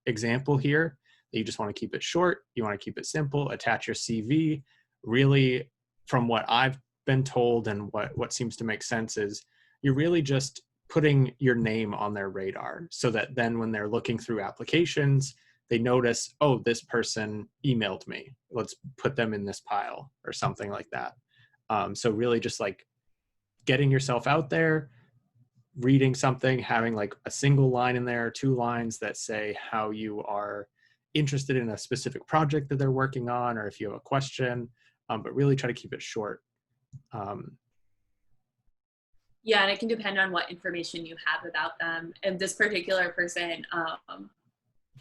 example here that you just want to keep it short. You want to keep it simple, attach your CV. Really, from what I've been told and what seems to make sense is you're really just putting your name on their radar, so that then when they're looking through applications, they notice, oh, this person emailed me. Let's put them in this pile or something like that. So really just like getting yourself out there, reading something, having like a single line in there, 2 lines that say how you are interested in a specific project that they're working on, or if you have a question, but really try to keep it short. Yeah, and it can depend on what information you have about them. And this particular person,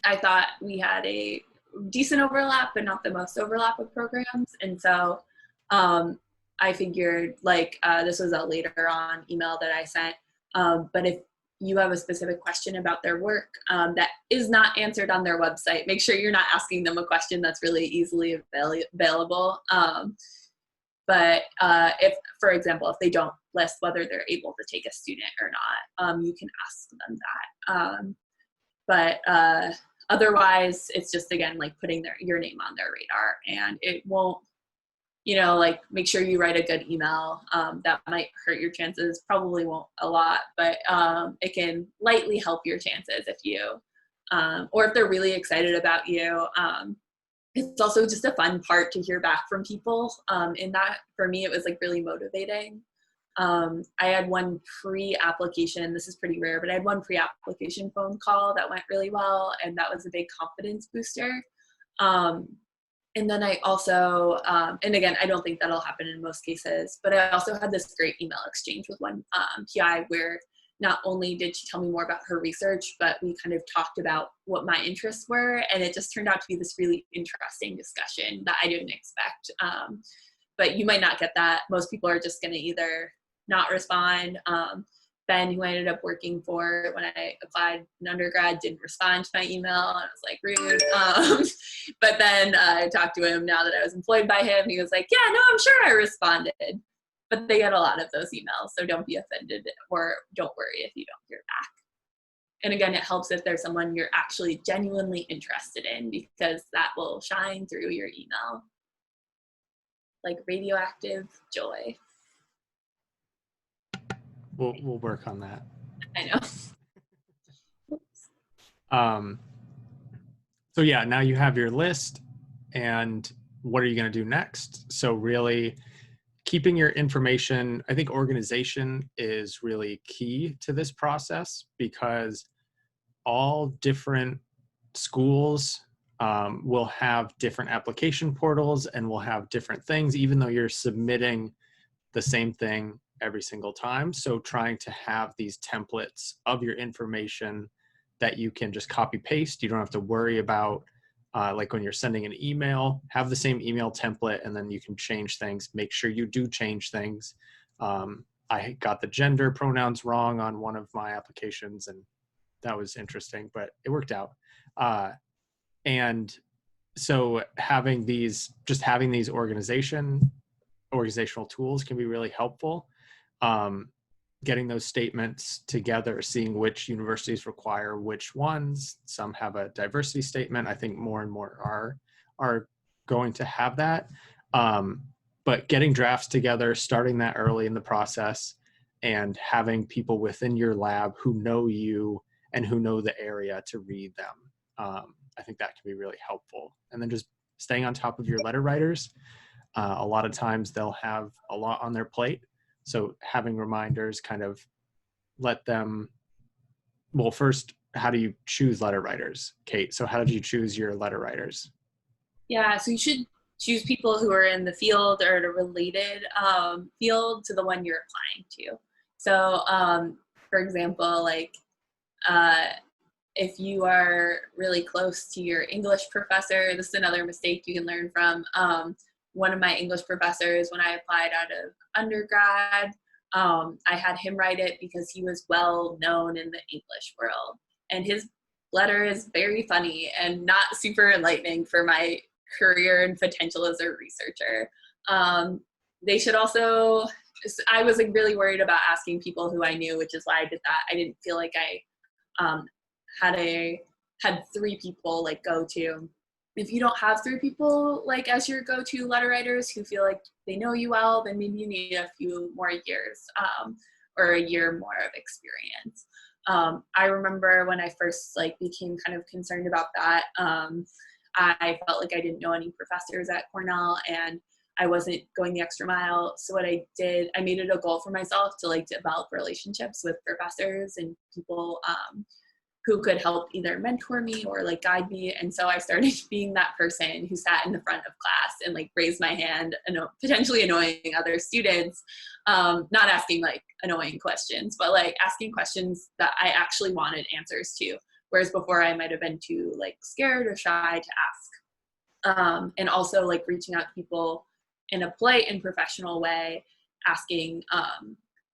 I thought we had a decent overlap, but not the most overlap of programs. And so I figured like this was a later on email that I sent. But if you have a specific question about their work that is not answered on their website, make sure you're not asking them a question that's really easily available. But if, for example, if they don't list whether they're able to take a student or not, you can ask them that. But otherwise, it's just, again, like putting your name on their radar, and it won't, like make sure you write a good email. That might hurt your chances, probably won't a lot, but it can lightly help your chances if you, or if they're really excited about you. It's also just a fun part to hear back from people. In that, for me, it was like really motivating. I had one pre-application, this is pretty rare, but I had one pre-application phone call that went really well, and that was a big confidence booster. And then I also, and again, I don't think that'll happen in most cases, but I also had this great email exchange with one PI where not only did she tell me more about her research, but we kind of talked about what my interests were, and it just turned out to be this really interesting discussion that I didn't expect. But you might not get that. Most people are just going to either not respond. Ben, who I ended up working for when I applied in undergrad, didn't respond to my email, and I was like, rude. But then I talked to him now that I was employed by him. He was like, yeah, no, I'm sure I responded. But they get a lot of those emails, so don't be offended, or don't worry if you don't hear back. And again, it helps if there's someone you're actually genuinely interested in, because that will shine through your email like radioactive joy. We'll work on that. I know. So yeah, now you have your list, and what are you going to do next? So really keeping your information, I think organization is really key to this process, because all different schools will have different application portals and will have different things, even though you're submitting the same thing every single time. So trying to have these templates of your information that you can just copy paste. You don't have to worry about like when you're sending an email, have the same email template, and then you can change things. Make sure you do change things. I got the gender pronouns wrong on one of my applications, and that was interesting, but it worked out. And so having these organizational tools can be really helpful. Getting those statements together, seeing which universities require which ones. Some have a diversity statement. I think more and more are going to have that. But getting drafts together, starting that early in the process, and having people within your lab who know you and who know the area to read them. I think that can be really helpful. And then just staying on top of your letter writers. A lot of times they'll have a lot on their plate. So having reminders kind of let them, well, first, how do you choose letter writers, Kate? So how did you choose your letter writers? Yeah, so you should choose people who are in the field or a related field to the one you're applying to. So for example, like if you are really close to your English professor, this is another mistake you can learn from. One of my English professors, when I applied out of undergrad, I had him write it because he was well known in the English world. And his letter is very funny and not super enlightening for my career and potential as a researcher. They should also, I was like really worried about asking people who I knew, which is why I did that. I didn't feel like I had 3 people like go to. If you don't have 3 people like as your go-to letter writers who feel like they know you well, then maybe you need a few more years or a year more of experience. I remember when I first like became kind of concerned about that, I felt like I didn't know any professors at Cornell and I wasn't going the extra mile. So what I did, I made it a goal for myself to like develop relationships with professors and people who could help either mentor me or like guide me. And so I started being that person who sat in the front of class and like raised my hand and potentially annoying other students, not asking like annoying questions, but like asking questions that I actually wanted answers to. Whereas before I might've been too like scared or shy to ask. And also like reaching out to people in a polite and professional way, asking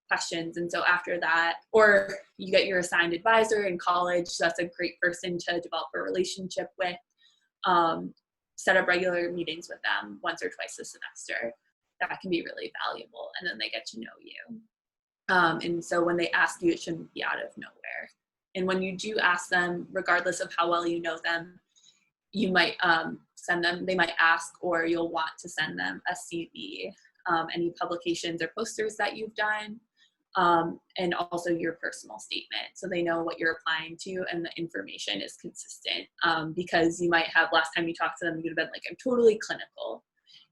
questions. And so after that, or you get your assigned advisor in college, so that's a great person to develop a relationship with. Set up regular meetings with them once or twice a semester. That can be really valuable, and then they get to know you. And so when they ask you, it shouldn't be out of nowhere. And when you do ask them, regardless of how well you know them, you might send them, they might ask, or you'll want to send them a CV, any publications or posters that you've done, and also your personal statement. So they know what you're applying to and the information is consistent, because you might have, last time you talked to them, you'd have been like, I'm totally clinical.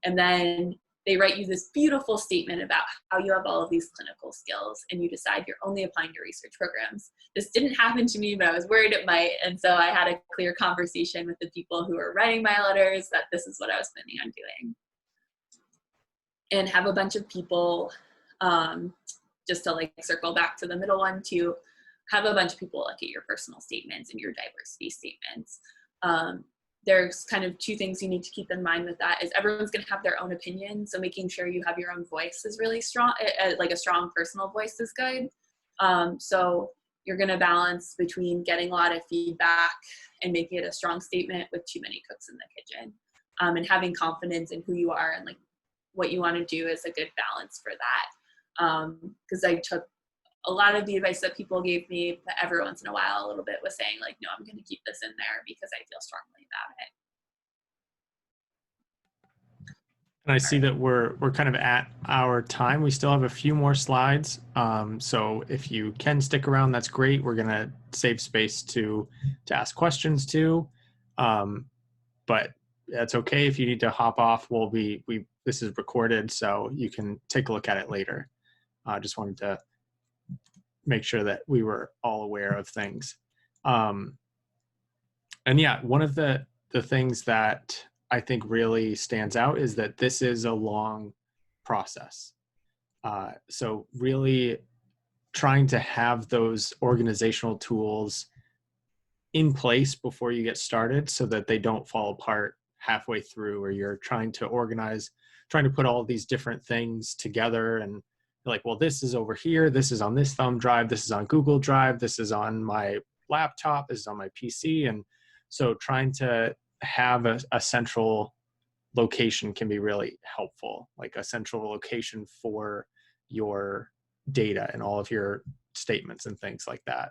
And then they write you this beautiful statement about how you have all of these clinical skills and you decide you're only applying to research programs. This didn't happen to me, but I was worried it might. And so I had a clear conversation with the people who were writing my letters that this is what I was planning on doing. And have a bunch of people, just to like circle back to the middle one, to have a bunch of people look at your personal statements and your diversity statements. There's kind of 2 things you need to keep in mind with that is everyone's going to have their own opinion. So making sure you have your own voice is really strong, like a strong personal voice is good. So you're going to balance between getting a lot of feedback and making it a strong statement with too many cooks in the kitchen. And having confidence in who you are and like what you want to do is a good balance for that. Because I took a lot of the advice that people gave me, but every once in a while a little bit, was saying like, no, I'm going to keep this in there because I feel strongly about it. And I see that we're kind of at our time. We still have a few more slides. So if you can stick around, that's great. We're gonna save space to ask questions too. But that's okay if you need to hop off. This is recorded, so you can take a look at it later. Just wanted to make sure that we were all aware of things. And yeah, one of the things that I think really stands out is that this is a long process. So really trying to have those organizational tools in place before you get started so that they don't fall apart halfway through, or you're trying to put all these different things together and like, well, this is over here, this is on this thumb drive, this is on Google Drive, this is on my laptop, this is on my PC. And so trying to have a central location can be really helpful, like a central location for your data and all of your statements and things like that.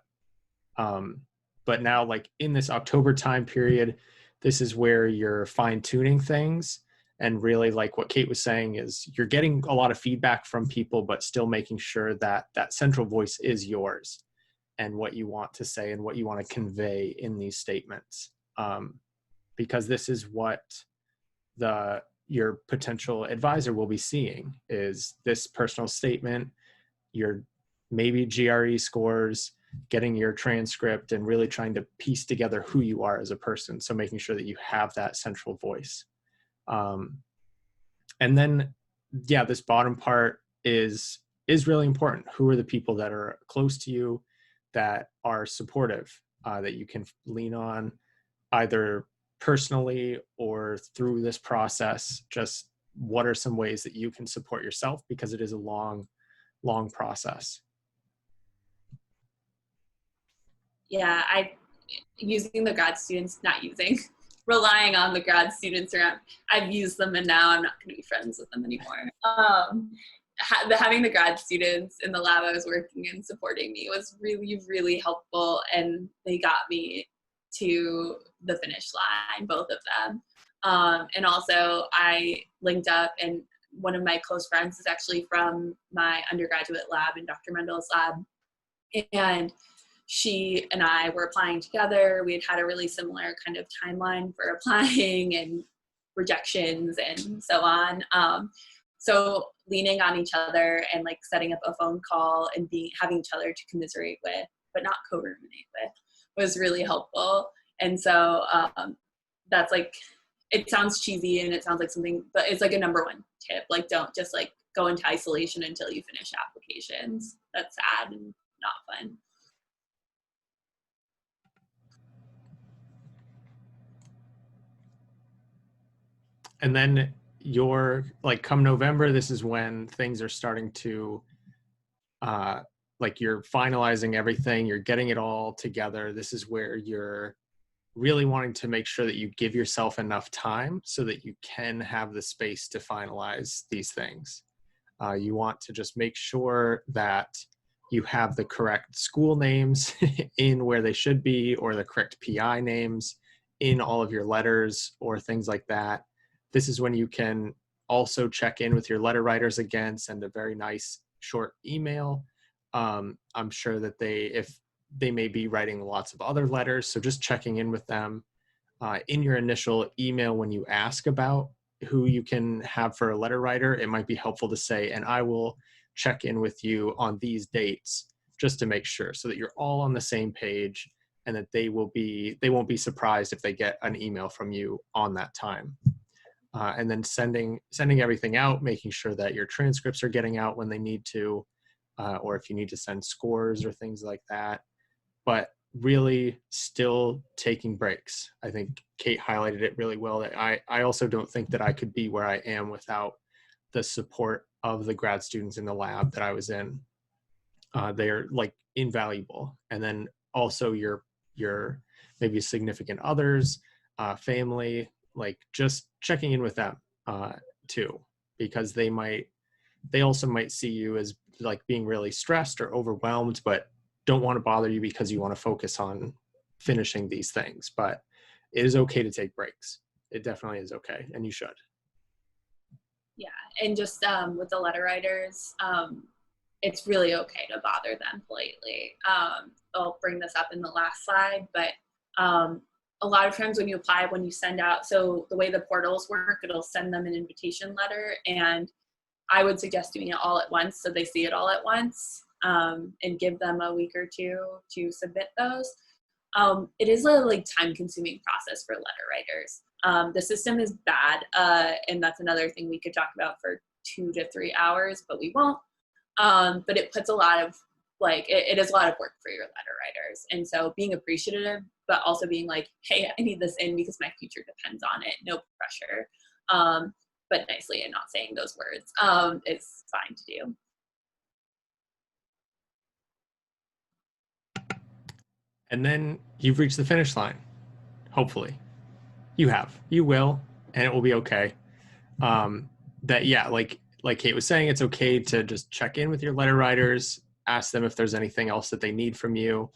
But now, like in this October time period, this is where you're fine tuning things. And really, like what Kate was saying, is you're getting a lot of feedback from people, but still making sure that that central voice is yours and what you want to say and what you want to convey in these statements. Because this is what your potential advisor will be seeing, is this personal statement, your maybe GRE scores, getting your transcript, and really trying to piece together who you are as a person. So making sure that you have that central voice. And then, yeah, this bottom part is really important. Who are the people that are close to you, that are supportive, that you can lean on either personally or through this process? Just what are some ways that you can support yourself, because it is a long process. Yeah, relying on the grad students around. I've used them and now I'm not going to be friends with them anymore. Having the grad students in the lab I was working in supporting me was really, really helpful, and they got me to the finish line, both of them. And also I linked up, and one of my close friends is actually from my undergraduate lab in Dr. Mendel's lab. And she and I were applying together. We had a really similar kind of timeline for applying and rejections and so on. So leaning on each other and like setting up a phone call and having each other to commiserate with, but not co-ruminate with, was really helpful. And so that's like, it sounds cheesy and it sounds like something, but it's like a number one tip. Like, don't just like go into isolation until you finish applications. That's sad and not fun. And then come November, this is when things are starting to, like you're finalizing everything, you're getting it all together. This is where you're really wanting to make sure that you give yourself enough time so that you can have the space to finalize these things. You want to just make sure that you have the correct school names in where they should be, or the correct PI names in all of your letters or things like that. This is when you can also check in with your letter writers again, send a very nice short email. I'm sure that if they may be writing lots of other letters, so just checking in with them in your initial email. When you ask about who you can have for a letter writer, it might be helpful to say, and I will check in with you on these dates, just to make sure, so that you're all on the same page, and that they won't be surprised if they get an email from you on that time. And then sending everything out, making sure that your transcripts are getting out when they need to, or if you need to send scores or things like that. But really still taking breaks. I think Kate highlighted it really well, that I also don't think that I could be where I am without the support of the grad students in the lab that I was in. They're like invaluable. And then also your maybe significant others, family, like just checking in with them too, because they also might see you as like being really stressed or overwhelmed, but don't want to bother you because you want to focus on finishing these things. But it is okay to take breaks. It definitely is okay, and you should. Yeah, and just with the letter writers, it's really okay to bother them politely. I'll bring this up in the last slide, but a lot of times when you apply, when you send out, so the way the portals work, it'll send them an invitation letter, and I would suggest doing it all at once so they see it all at once, and give them a week or two to submit those. It is a like time-consuming process for letter writers. The system is bad, and that's another thing we could talk about for 2 to 3 hours, but we won't. But it puts a lot of it is a lot of work for your letter writers, and so being appreciative, but also being like, hey, I need this in because my future depends on it. No pressure, but nicely, and not saying those words is fine to do. And then you've reached the finish line. Hopefully, you have. You will, and it will be okay. Like Kate was saying, it's okay to just check in with your letter writers, ask them if there's anything else that they need from you,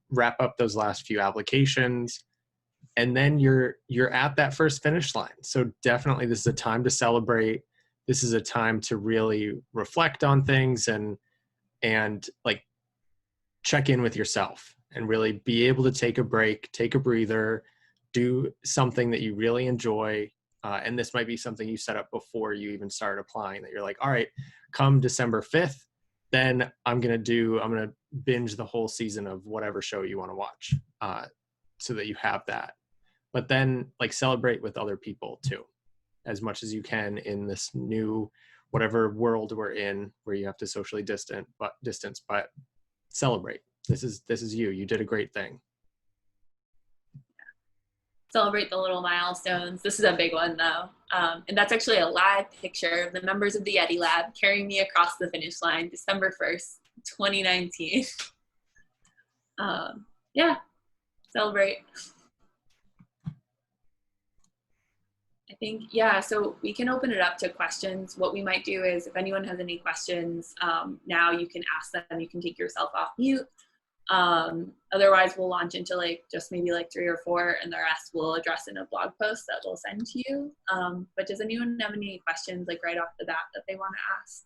wrap up those last few applications, and then you're at that first finish line. So definitely this is a time to celebrate. This is a time to really reflect on things and like check in with yourself and really be able to take a break, take a breather, do something that you really enjoy. And this might be something you set up before you even start applying, that you're like, all right, come December 5th, then I'm going to binge the whole season of whatever show you want to watch, so that you have that. But then like celebrate with other people too, as much as you can in this new, whatever world we're in, where you have to socially distance, but celebrate. This is you did a great thing. Celebrate the little milestones. This is a big one though. And that's actually a live picture of the members of the Yeti Lab carrying me across the finish line, December 1st, 2019. Yeah, celebrate. I think, yeah, so we can open it up to questions. What we might do is if anyone has any questions, now you can ask them, you can take yourself off mute. Otherwise we'll launch into like just maybe like 3 or 4, and the rest we'll address in a blog post that we'll send to you. But does anyone have any questions like right off the bat that they want to ask?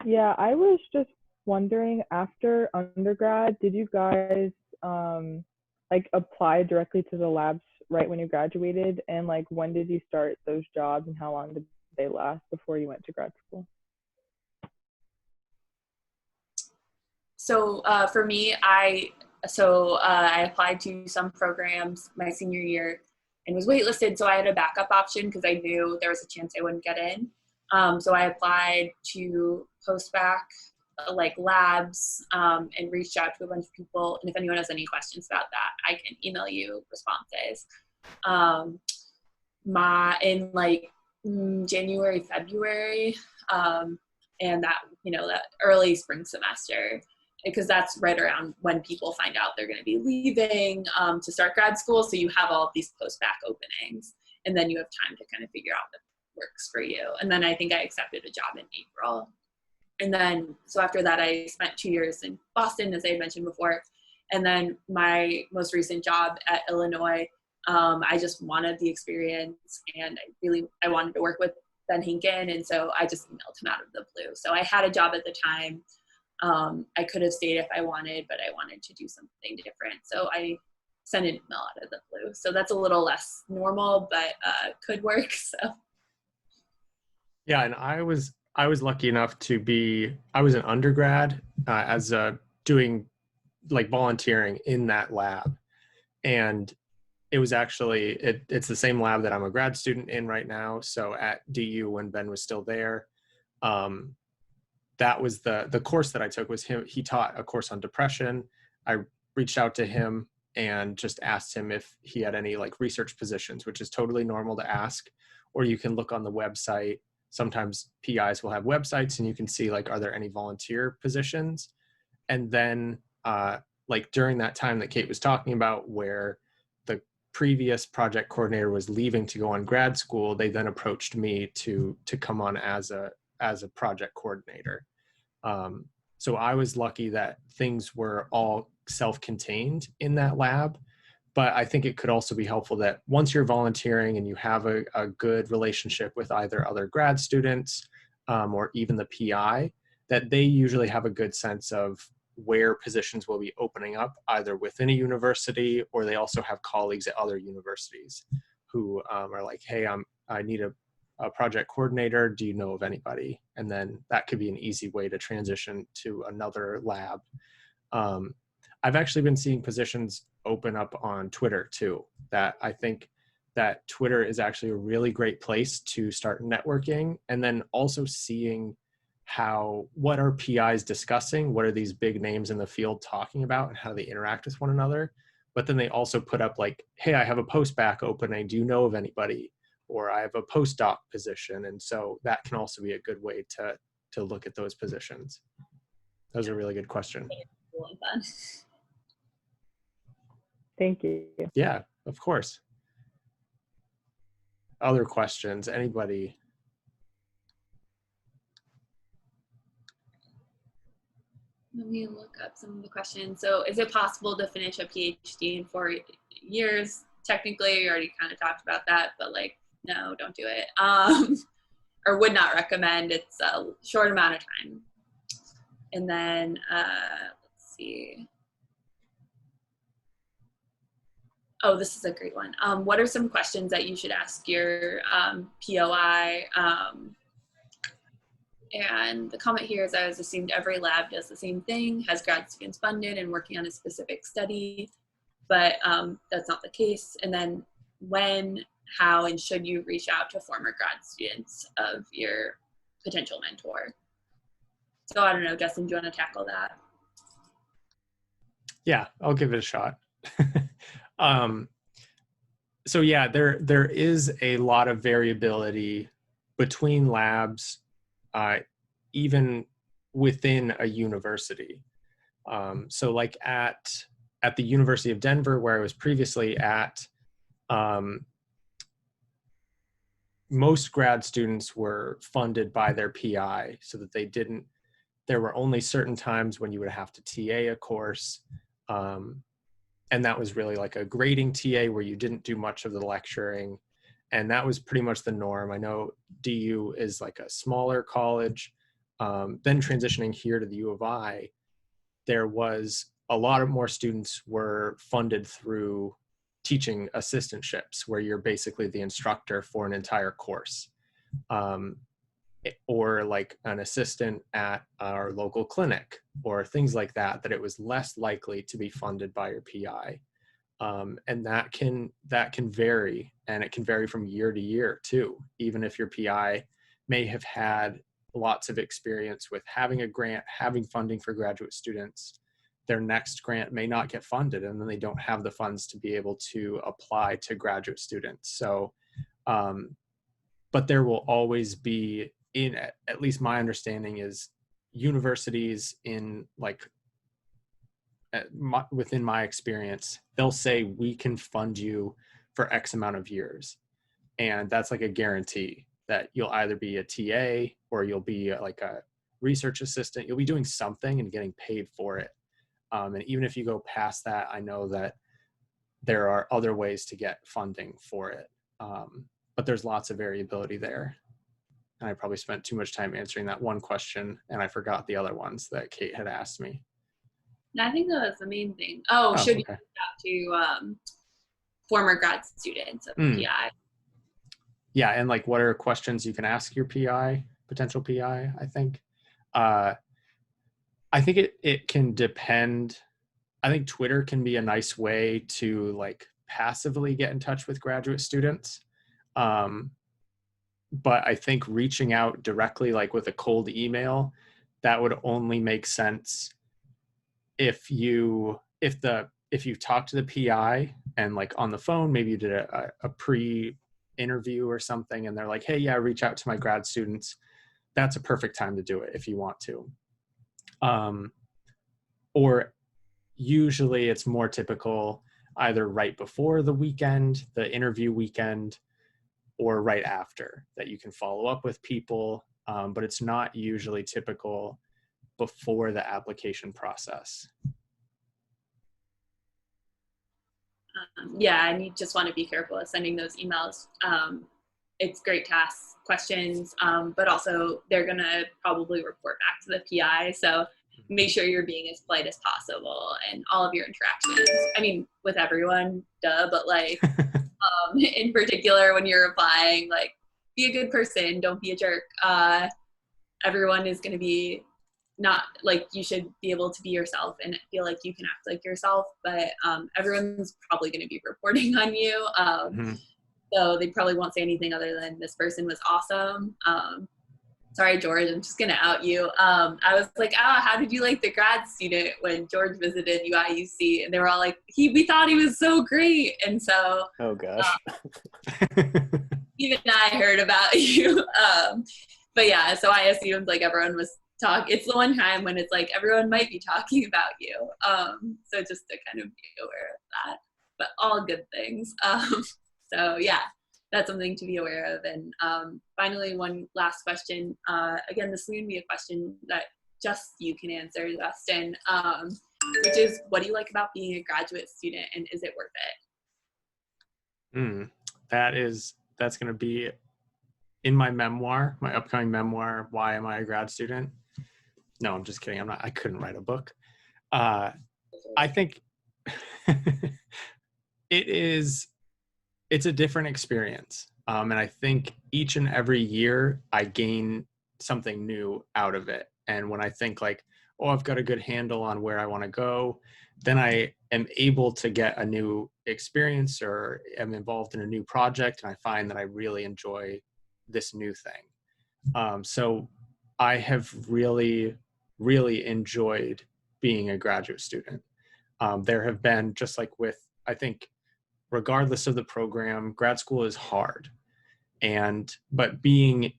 Yeah, I was just wondering, after undergrad, did you guys like apply directly to the labs right when you graduated? And like when did you start those jobs, and how long did they last before you went to grad school? So for me, I applied to some programs my senior year and was waitlisted, so I had a backup option because I knew there was a chance I wouldn't get in. So I applied to post-bac like labs, and reached out to a bunch of people. And if anyone has any questions about that, I can email you responses. In like January, February, and that, that early spring semester, because that's right around when people find out they're going to be leaving to start grad school. So you have all of these post-bac openings, and then you have time to kind of figure out what works for you. And then I think I accepted a job in April. And then, so after that, I spent 2 years in Boston, as I had mentioned before. And then my most recent job at Illinois, I just wanted the experience, and I wanted to work with Ben Hinken. And so I just emailed him out of the blue. So I had a job at the time. I could have stayed if I wanted, but I wanted to do something different. So I sent an email out of the blue. So that's a little less normal, but could work. So. Yeah, and I was lucky enough I was an undergrad as doing like volunteering in that lab, and it was actually it's the same lab that I'm a grad student in right now. So at DU, when Ben was still there, that was the course that I took was him. He taught a course on depression. I reached out to him and just asked him if he had any like research positions, which is totally normal to ask, or you can look on the website. Sometimes PIs will have websites and you can see like, are there any volunteer positions? And then like during that time that Kate was talking about, where the previous project coordinator was leaving to go on grad school, they then approached me to come on as a project coordinator. So I was lucky that things were all self-contained in that lab, but I think it could also be helpful that once you're volunteering and you have a good relationship with either other grad students or even the PI, that they usually have a good sense of where positions will be opening up either within a university, or they also have colleagues at other universities who are like, hey, I need a project coordinator. Do you know of anybody? And then that could be an easy way to transition to another lab. I've actually been seeing positions open up on Twitter too, that I think that Twitter is actually a really great place to start networking, and then also seeing what are PIs discussing, what are these big names in the field talking about, and how they interact with one another. But then they also put up like, hey, I have a post-bac opening, do you know of anybody? Or I have a postdoc position. And so that can also be a good way to look at those positions. That was a really good question. Thank you. Yeah, of course. Other questions, anybody? Let me look up some of the questions. So is it possible to finish a PhD in 4 years? Technically, you already kind of talked about that, but like, no, don't do it. Or would not recommend. It's a short amount of time. And then, let's see. Oh, this is a great one. What are some questions that you should ask your POI? And the comment here is, I was assumed every lab does the same thing, has grad students funded and working on a specific study, but that's not the case. And then when, how, and should you reach out to former grad students of your potential mentor? So I don't know, Dustin, do you want to tackle that? Yeah, I'll give it a shot. So yeah, there is a lot of variability between labs, even within a university. So like at the University of Denver, where I was previously at, most grad students were funded by their PI, so that there were only certain times when you would have to TA a course. And that was really like a grading TA where you didn't do much of the lecturing. And that was pretty much the norm. I know DU is like a smaller college. Then transitioning here to the U of I, there was a lot of more students were funded through teaching assistantships, where you're basically the instructor for an entire course. Or like an assistant at our local clinic, or things like that, that it was less likely to be funded by your PI. And that can vary, and it can vary from year to year too. Even if your PI may have had lots of experience with having a grant, having funding for graduate students, their next grant may not get funded, and then they don't have the funds to be able to apply to graduate students. So, but there will always be, at least my understanding is, universities in like, within my experience, they'll say we can fund you for X amount of years. And that's like a guarantee that you'll either be a TA or you'll be like a research assistant. You'll be doing something and getting paid for it. And even if you go past that, I know that there are other ways to get funding for it. But there's lots of variability there. And I probably spent too much time answering that one question, and I forgot the other ones that Kate had asked me. I think that was the main thing. Oh, should you reach out to former grad students of PI? Yeah, and like, what are questions you can ask your PI, potential PI, I think. I think it can depend. I think Twitter can be a nice way to like passively get in touch with graduate students. But I think reaching out directly, like with a cold email, that would only make sense if you talk to the PI and like on the phone, maybe you did a pre-interview or something, and they're like, hey, yeah, reach out to my grad students. That's a perfect time to do it if you want to. Or usually it's more typical. either right before the weekend, the interview weekend, or right after, that you can follow up with people. But it's not usually typical before the application process. Yeah, and you just want to be careful of sending those emails. It's great to ask questions, but also they're going to probably report back to the PI. So make sure you're being as polite as possible and all of your interactions. I mean, with everyone, duh, but like in particular when you're applying, like be a good person, don't be a jerk. Everyone is going to be not like, you should be able to be yourself and feel like you can act like yourself, but everyone's probably going to be reporting on you. So they probably won't say anything other than this person was awesome. Sorry, George, I'm just going to out you. I was like, how did you like the grad student when George visited UIUC? And they were all like, we thought he was so great. And so, oh gosh, even I heard about you. But yeah, so I assumed like everyone was it's the one time when it's like everyone might be talking about you. So just to kind of be aware of that, but all good things. So yeah, that's something to be aware of. And finally, one last question. Again, this is going to be a question that just you can answer, Dustin, which is, what do you like about being a graduate student, and is it worth it? That's going to be in my memoir, my upcoming memoir, Why Am I a Grad Student? No, I'm just kidding. I couldn't write a book. I think it's a different experience. And I think each and every year I gain something new out of it. And when I think like, oh, I've got a good handle on where I want to go, then I am able to get a new experience or am involved in a new project. And I find that I really enjoy this new thing. So I have really enjoyed being a graduate student. There have been, just like with, I think, regardless of the program, grad school is hard. But being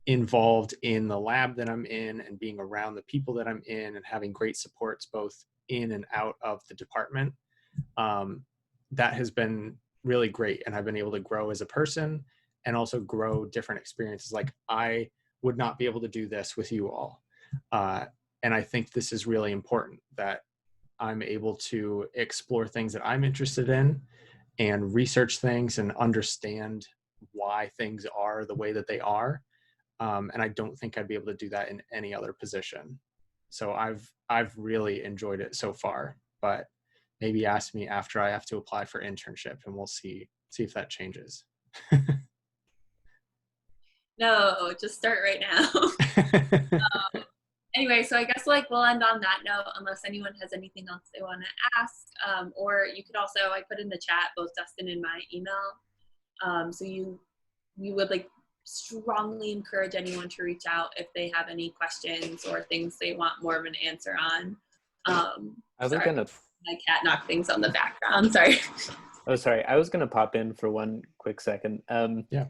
involved in the lab that I'm in and being around the people that I'm in and having great supports both in and out of the department, that has been really great. And I've been able to grow as a person and also grow different experiences. Like, I would not be able to do this with you all. And I think this is really important, that I'm able to explore things that I'm interested in and research things and understand why things are the way that they are. And I don't think I'd be able to do that in any other position. So I've really enjoyed it so far, but maybe ask me after I have to apply for internship and we'll see if that changes. No, just start right now. Anyway, so I guess like we'll end on that note, unless anyone has anything else they want to ask. Or you could also, I put in the chat both Dustin and my email. So you would like strongly encourage anyone to reach out if they have any questions or things they want more of an answer on. My cat knocked things on the background. Sorry. Oh, sorry. I was going to pop in for one quick second. Yeah.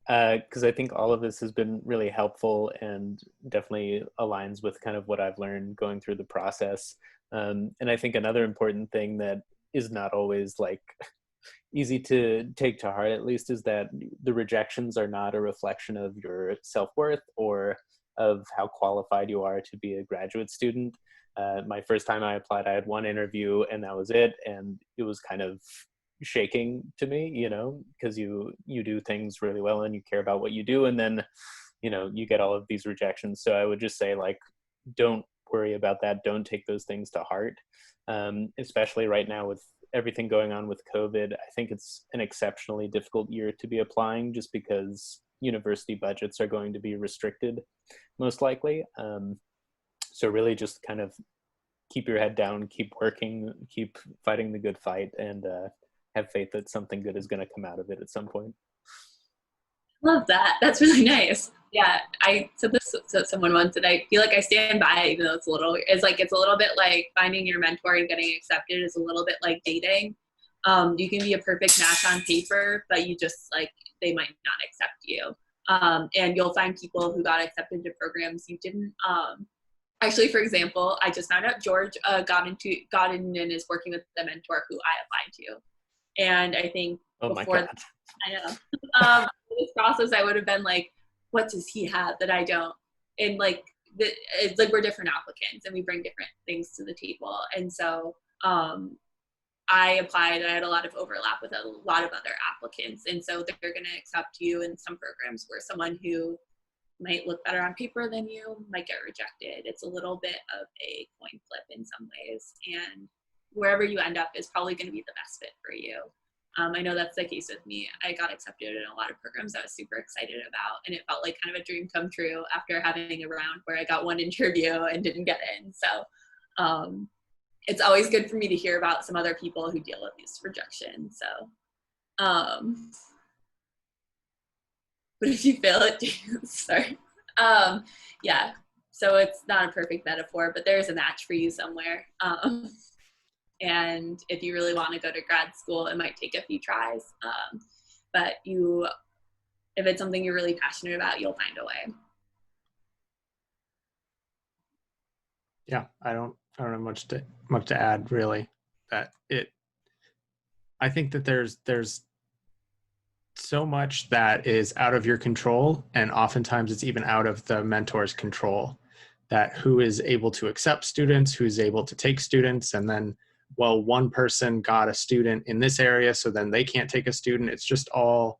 Because I think all of this has been really helpful and definitely aligns with kind of what I've learned going through the process. And I think another important thing that is not always like easy to take to heart, at least, is that the rejections are not a reflection of your self-worth or of how qualified you are to be a graduate student. My first time I applied, I had one interview and that was it. And it was kind of shaking to me, you know, because you do things really well and you care about what you do, and then, you know, you get all of these rejections. So I would just say, like, don't worry about that. Don't take those things to heart, especially right now with everything going on with COVID. I think it's an exceptionally difficult year to be applying just because university budgets are going to be restricted, most likely. So really just kind of keep your head down, keep working, keep fighting the good fight, and have faith that something good is going to come out of it at some point. Love that. That's really nice. Yeah, I said this to someone once, and I feel like I stand by it, even though it's a little bit like finding your mentor and getting accepted is a little bit like dating. You can be a perfect match on paper, but you just like, they might not accept you. And you'll find people who got accepted to programs you didn't. Actually, for example, I just found out George got in and is working with the mentor who I applied to. And I think before, I know, this process, I would have been like, what does he have that I don't? And like, it's like we're different applicants and we bring different things to the table. And so I applied, I had a lot of overlap with a lot of other applicants. And so they're going to accept you in some programs where someone who might look better on paper than you might get rejected. It's a little bit of a coin flip in some ways, and wherever you end up is probably going to be the best fit for you. I know that's the case with me. I got accepted in a lot of programs I was super excited about, and it felt like kind of a dream come true after having a round where I got one interview and didn't get in. So it's always good for me to hear about some other people who deal with these rejections. So but if you fail it, sorry. Yeah, so it's not a perfect metaphor, but there's a match for you somewhere. And if you really want to go to grad school, it might take a few tries. But if it's something you're really passionate about, you'll find a way. Yeah, I don't have much to add really. I think that there's so much that is out of your control, and oftentimes it's even out of the mentor's control, that who is able to accept students, who's able to take students, and then, well, one person got a student in this area, so then they can't take a student. It's just all,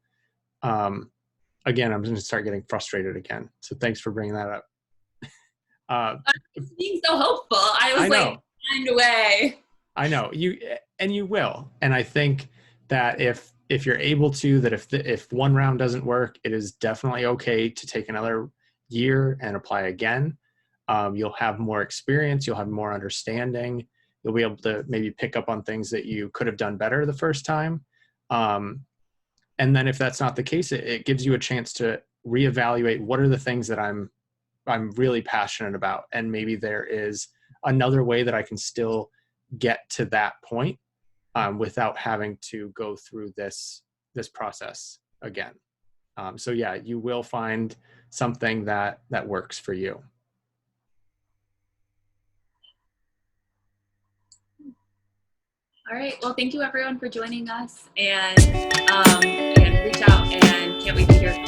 again, I'm going to start getting frustrated again. So thanks for bringing that up. Being so hopeful. I was like, find a way. I know you will. And I think that if you're able to, that if one round doesn't work, it is definitely okay to take another year and apply again. You'll have more experience, you'll have more understanding, you'll be able to maybe pick up on things that you could have done better the first time. And then if that's not the case, it gives you a chance to reevaluate what are the things that I'm really passionate about. And maybe there is another way that I can still get to that point without having to go through this process again. So yeah, you will find something that works for you. All right. Well, thank you everyone for joining us, and reach out, and can't wait to hear